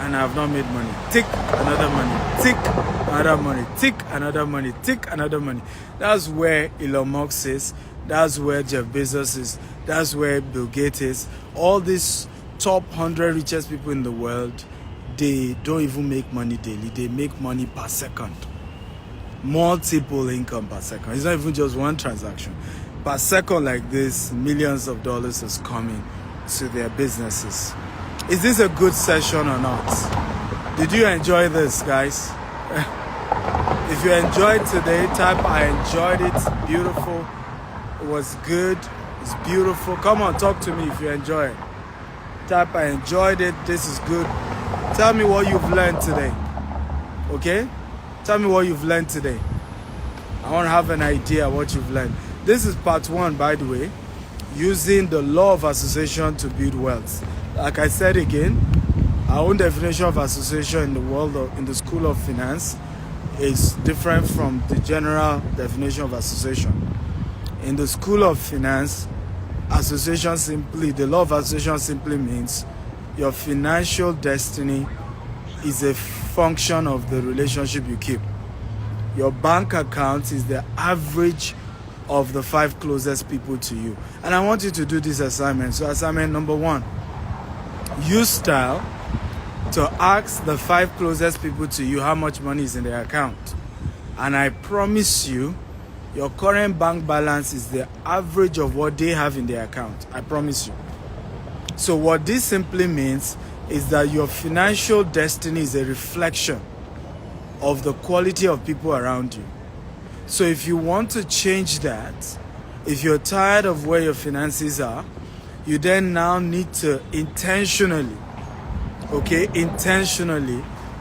and I have not made money. Tick, another money. Tick, another money. Tick, another money. Tick, another money. That's where Elon Musk is. That's where Jeff Bezos is. That's where Bill Gates is. All these top 100 richest people in the world, they don't even make money daily. They make money per second. Multiple income per second. It's not even just one transaction. Per second like this, millions of dollars is coming to their businesses. Is this a good session or not? Did you enjoy this, guys? If you enjoyed today, type I enjoyed it. Beautiful. It was good. It's beautiful. Come on, talk to me if you enjoy it. Type I enjoyed it. This is good. Tell me what you've learned today. Okay? Tell me what you've learned today. I want to have an idea what you've learned. This is part 1, by the way, using the law of association to build wealth. Like I said again, our own definition of association in the world in the School of Finance is different from the general definition of association. In the School of Finance, association simply, the law of association simply means your financial destiny is a function of the relationship you keep. Your bank account is the average of the 5 closest people to you. And I want you to do this assignment. So assignment number 1, use style to ask the 5 closest people to you how much money is in their account. And I promise you, your current bank balance is the average of what they have in their account. I promise you. So what this simply means is that your financial destiny is a reflection of the quality of people around you. So if you want to change that, if you're tired of where your finances are, you then now need to intentionally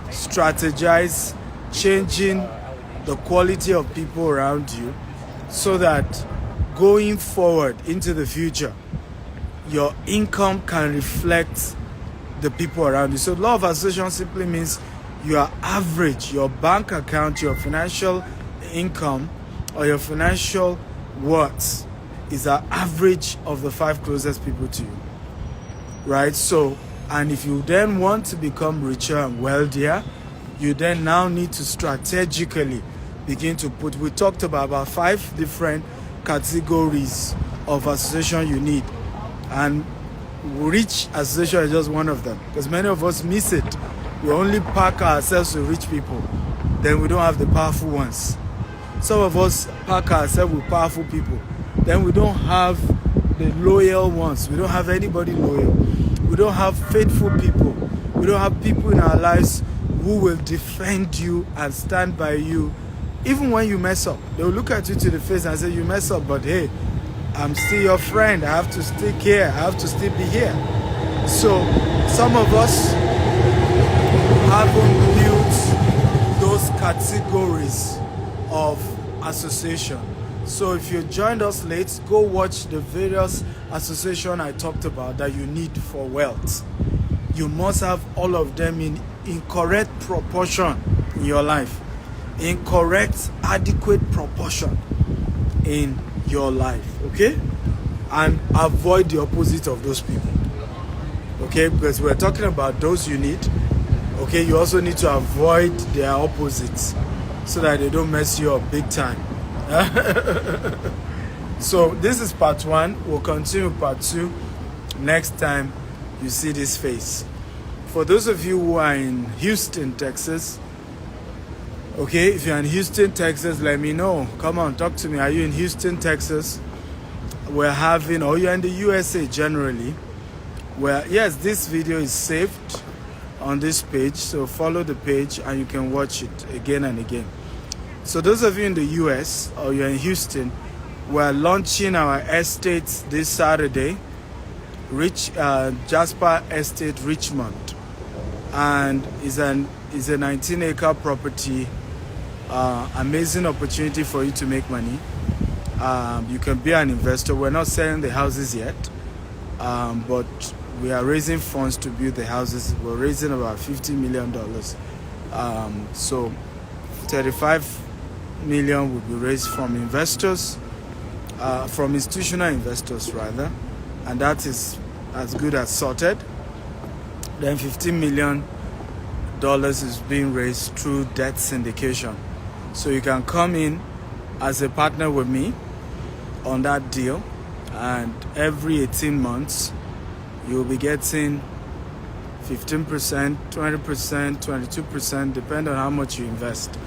strategize changing the quality of people around you so that going forward into the future, your income can reflect the people around you. So law of association simply means your average, your bank account, your financial income or your financial worth is the average of the 5 closest people to you, right? So, and if you then want to become richer and wealthier, you then now need to strategically begin to put, we talked about 5 different categories of association you need, and rich association is just one of them, because many of us miss it. We only pack ourselves with rich people, then we don't have the powerful ones. Some of us pack ourselves with powerful people, then we don't have the loyal ones. We don't have anybody loyal. We don't have faithful people. We don't have people in our lives who will defend you and stand by you even when you mess up. They will look at you to the face and say, you mess up, but hey, I'm still your friend. I have to stick here. I have to still be here. So some of us haven't built those categories of association. So if you joined us late, go watch the various association I talked about that you need for wealth. You must have all of them in correct proportion in your life. In correct, adequate proportion in your life. Okay? And avoid the opposite of those people. Okay? Because we're talking about those you need. Okay? You also need to avoid their opposites so that they don't mess you up big time. So this is part 1. We'll continue part 2 next time you see this face. For those of you who are in Houston, Texas, okay, if you're in Houston, Texas, let me know. Come on, talk to me. Are you in Houston, Texas? We're having, or you're in the USA generally, where, yes, this video is saved on this page, so follow the page and you can watch it again and again. So those of you in the US or you're in Houston, we're launching our estate this Saturday, Jasper Estate, Richmond, and is a 19-acre property. Amazing opportunity for you to make money. You can be an investor. We're not selling the houses yet, but we are raising funds to build the houses. We're raising about $50 million. So 35 million will be raised from investors, from institutional investors rather, and that is as good as sorted. Then $15 million is being raised through debt syndication. So you can come in as a partner with me on that deal, and every 18 months you'll be getting 15%, 20%, 22%, depending on how much you invest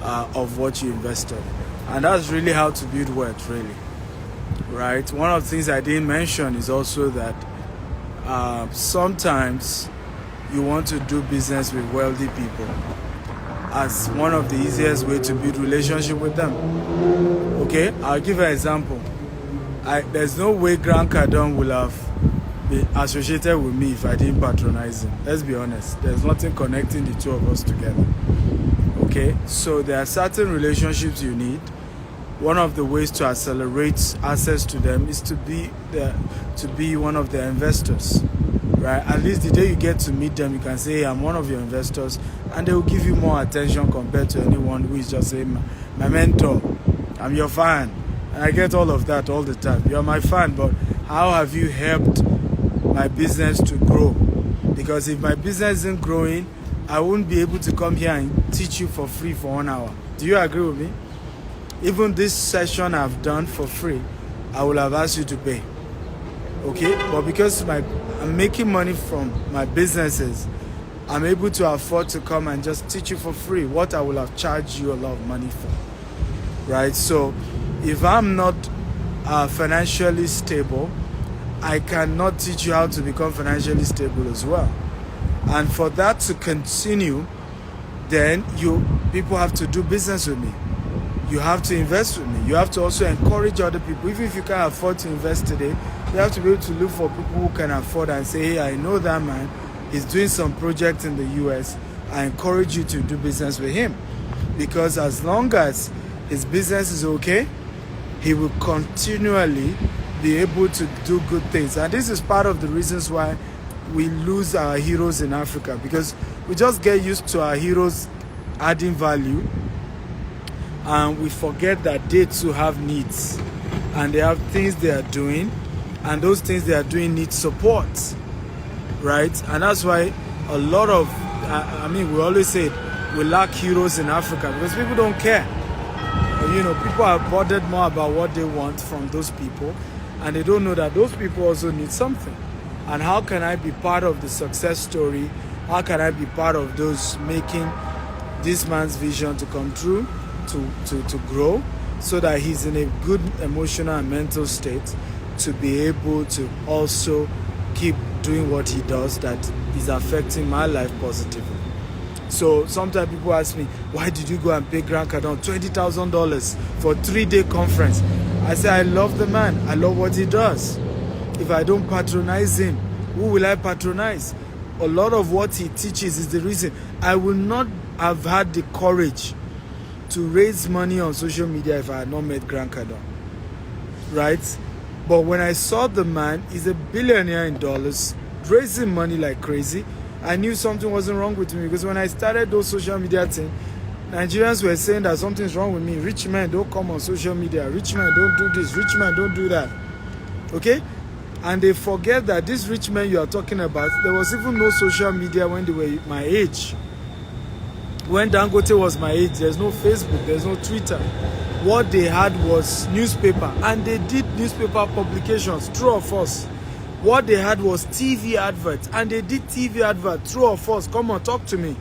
of what you invested. And that's really how to build wealth, really. Right? One of the things I didn't mention is also that sometimes you want to do business with wealthy people as one of the easiest way to build relationship with them. Okay, I'll give an example. There's no way Grant Cardone will have been associated with me if I didn't patronize him. Let's be honest. There's nothing connecting the two of us together. Okay, so there are certain relationships you need. One of the ways to accelerate access to them is to be one of their investors, right? At least the day you get to meet them, you can say, hey, I'm one of your investors, and they will give you more attention compared to anyone who is just saying, my mentor, I'm your fan. And I get all of that all the time. You're my fan, but how have you helped my business to grow? Because if my business isn't growing, I wouldn't be able to come here and teach you for free for 1 hour. Do you agree with me? Even this session I've done for free, I will have asked you to pay. Okay? But because I'm making money from my businesses, I'm able to afford to come and just teach you for free what I will have charged you a lot of money for. Right? So if I'm not financially stable, I cannot teach you how to become financially stable as well. And for that to continue, then people have to do business with me. You have to invest with me. You have to also encourage other people. Even if you can't afford to invest today, you have to be able to look for people who can afford and say, hey, I know that man. He's doing some project in the US. I encourage you to do business with him. Because as long as his business is okay, he will continually be able to do good things. And this is part of the reasons why we lose our heroes in Africa, because we just get used to our heroes adding value and we forget that they too have needs and they have things they are doing, and those things they are doing need support, right? And that's why a lot of we always say we lack heroes in Africa because people don't care. People are bothered more about what they want from those people, and they don't know that those people also need something. And how can I be part of the success story? How can I be part of those making this man's vision to come true, to grow, so that he's in a good emotional and mental state to be able to also keep doing what he does that is affecting my life positively. So sometimes people ask me, why did you go and pay Grant Cardone $20,000 for a 3-day conference? I say, I love the man. I love what he does. If I don't patronize him, who will I patronize? A lot of what he teaches is the reason I will not have had the courage to raise money on social media if I had not met Grant Cardone, right? But when I saw the man, he's a billionaire in dollars, raising money like crazy, I knew something wasn't wrong with me, because when I started those social media things, Nigerians were saying that something's wrong with me. Rich men don't come on social media. Rich men don't do this. Rich men don't do that. Okay? And they forget that these rich men you are talking about, there was even no social media when they were my age. When Dangote was my age, there's no Facebook, there's no Twitter. What they had was newspaper, and they did newspaper publications, true or false. What they had was TV adverts, and they did TV adverts, true or false. Come on, talk to me.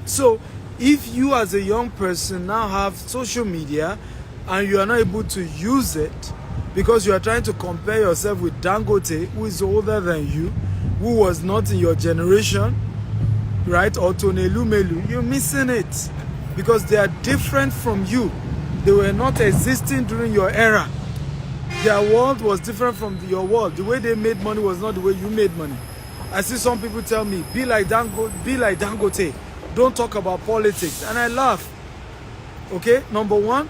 So, if you as a young person now have social media and you are not able to use it because you are trying to compare yourself with Dangote, who is older than you, who was not in your generation, right, or Tony Elumelu, you're missing it, because they are different from you. They were not existing during your era. Their world was different from your world. The way they made money was not the way you made money. I see some people tell me, be like Dangote. Don't talk about politics. And I laugh. Okay, number one,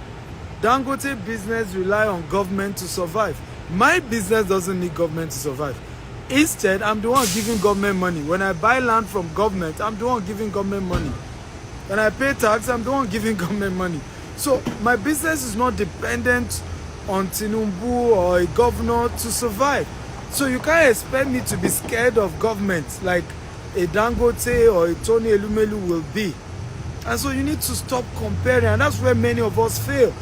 Dangote business rely on government to survive. My business doesn't need government to survive. Instead, I'm the one giving government money. When I buy land from government, I'm the one giving government money. When I pay tax, I'm the one giving government money. So my business is not dependent on Tinubu or a governor to survive. So you can't expect me to be scared of government like a Dangote or a Tony Elumelu will be. And so you need to stop comparing, and that's where many of us fail.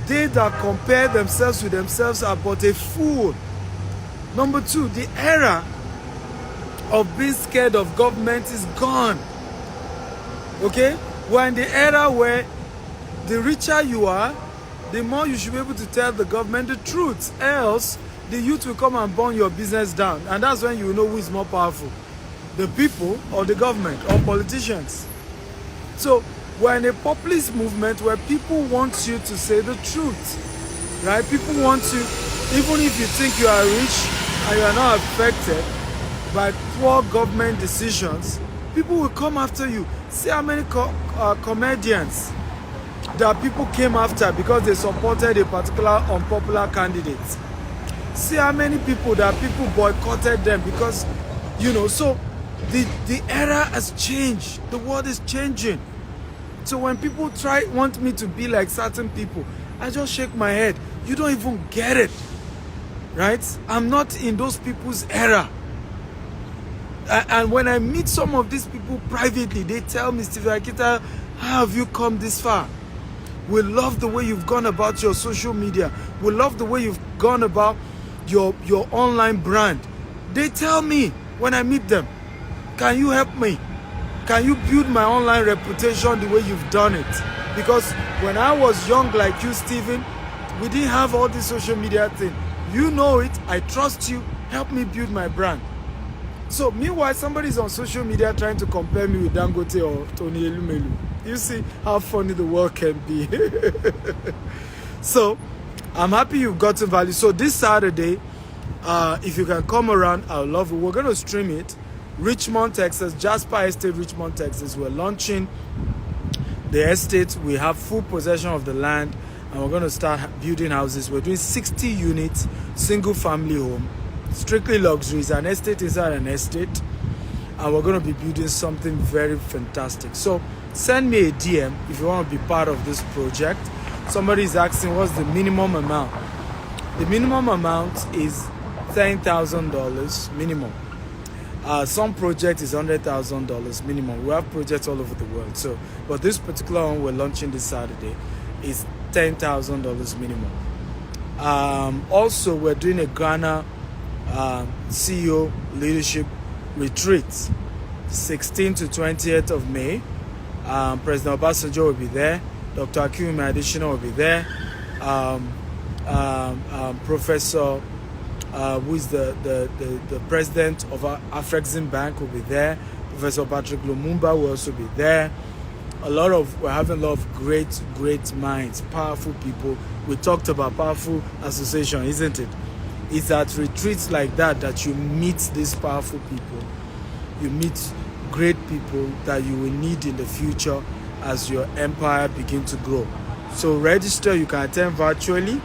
They that compare themselves with themselves are but a fool. Number two, the era of being scared of government is gone. Okay? We're in the era where the richer you are, the more you should be able to tell the government the truth. Else, the youth will come and burn your business down. And that's when you will know who is more powerful, the people or the government or politicians. So we're in a populist movement where people want you to say the truth, right? People want you, even if you think you are rich and you are not affected by poor government decisions, people will come after you. See how many comedians that people came after because they supported a particular unpopular candidate. See how many people that people boycotted them because, you know, so the era has changed. The world is changing. So when people want me to be like certain people, I just shake my head. You don't even get it, right? I'm not in those people's era. And when I meet some of these people privately, they tell me, Stephen Akita, how have you come this far? We love the way you've gone about your social media. We love the way you've gone about your online brand. They tell me when I meet them, can you help me? Can you build my online reputation the way you've done it? Because when I was young like you, Stephen, we didn't have all this social media thing. You know it. I trust you. Help me build my brand. So meanwhile, somebody's on social media trying to compare me with Dangote or Tony Elumelu. You see how funny the world can be. So I'm happy you've gotten value. So this Saturday, if you can come around, I'll love it. We're going to stream it. Richmond, Texas, Jasper Estate, Richmond, Texas. We're launching the estate. We have full possession of the land, and we're going to start building houses. We're doing 60 units, single family home, strictly luxuries, an estate inside an estate, and we're going to be building something very fantastic. So send me a DM if you want to be part of this project. Somebody is asking what's the minimum amount. The minimum amount is $10,000 minimum. Some project is $100,000 minimum. We have projects all over the world. So, but this particular one we're launching this Saturday is $10,000 minimum. Also, we're doing a Ghana CEO leadership retreat, 16th to 20th of May. President Obasanjo will be there. Dr. Akinwumi Adesina will be there. Professor who is the president of Afrexim Bank will be there. Professor Patrick Lumumba will also be there. We're having a lot of great minds, powerful people. We talked about powerful association, isn't it? It's at retreats like that you meet these powerful people. You meet great people that you will need in the future, as your empire begin to grow. So register. You can attend virtually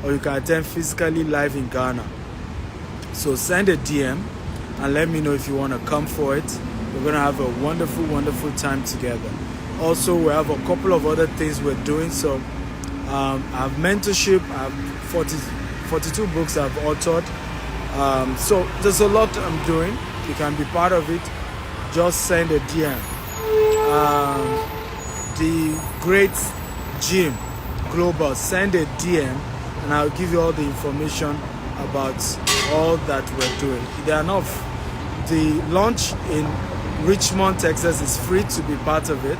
or you can attend physically live in Ghana. So send a DM and let me know if you want to come for it. We're going to have a wonderful, wonderful time together. Also, we have a couple of other things we're doing. So I have mentorship. I have 42 books I've authored. So there's a lot I'm doing. You can be part of it. Just send a DM. The Great Gym Global, send a DM and I'll give you all the information about all that we're doing. They're enough. The launch in Richmond, Texas is free to be part of it,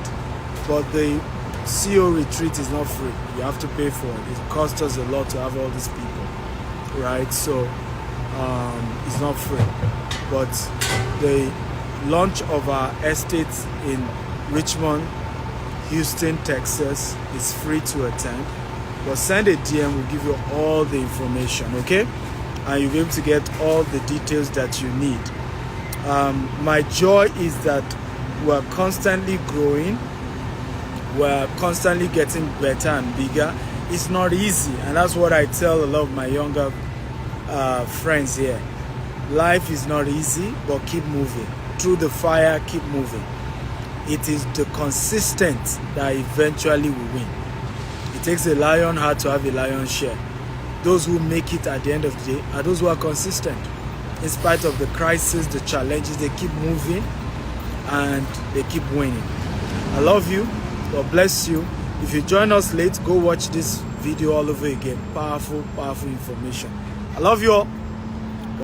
but the CO retreat is not free. You have to pay for it. It costs us a lot to have all these people, right? So it's not free. But the launch of our estate in Richmond, Houston, Texas is free to attend. But send a DM, we'll give you all the information, okay? And you'll be able to get all the details that you need. My joy is that we're constantly growing. We're constantly getting better and bigger. It's not easy, and that's what I tell a lot of my younger friends here. Life is not easy, but keep moving. Through the fire, keep moving. It is the consistent that eventually will win. It takes a lion heart to have a lion's share. Those who make it at the end of the day are those who are consistent. In spite of the crisis, the challenges, they keep moving and they keep winning. I love you. God bless you. If you join us late, go watch this video all over again. Powerful, powerful information. I love you all.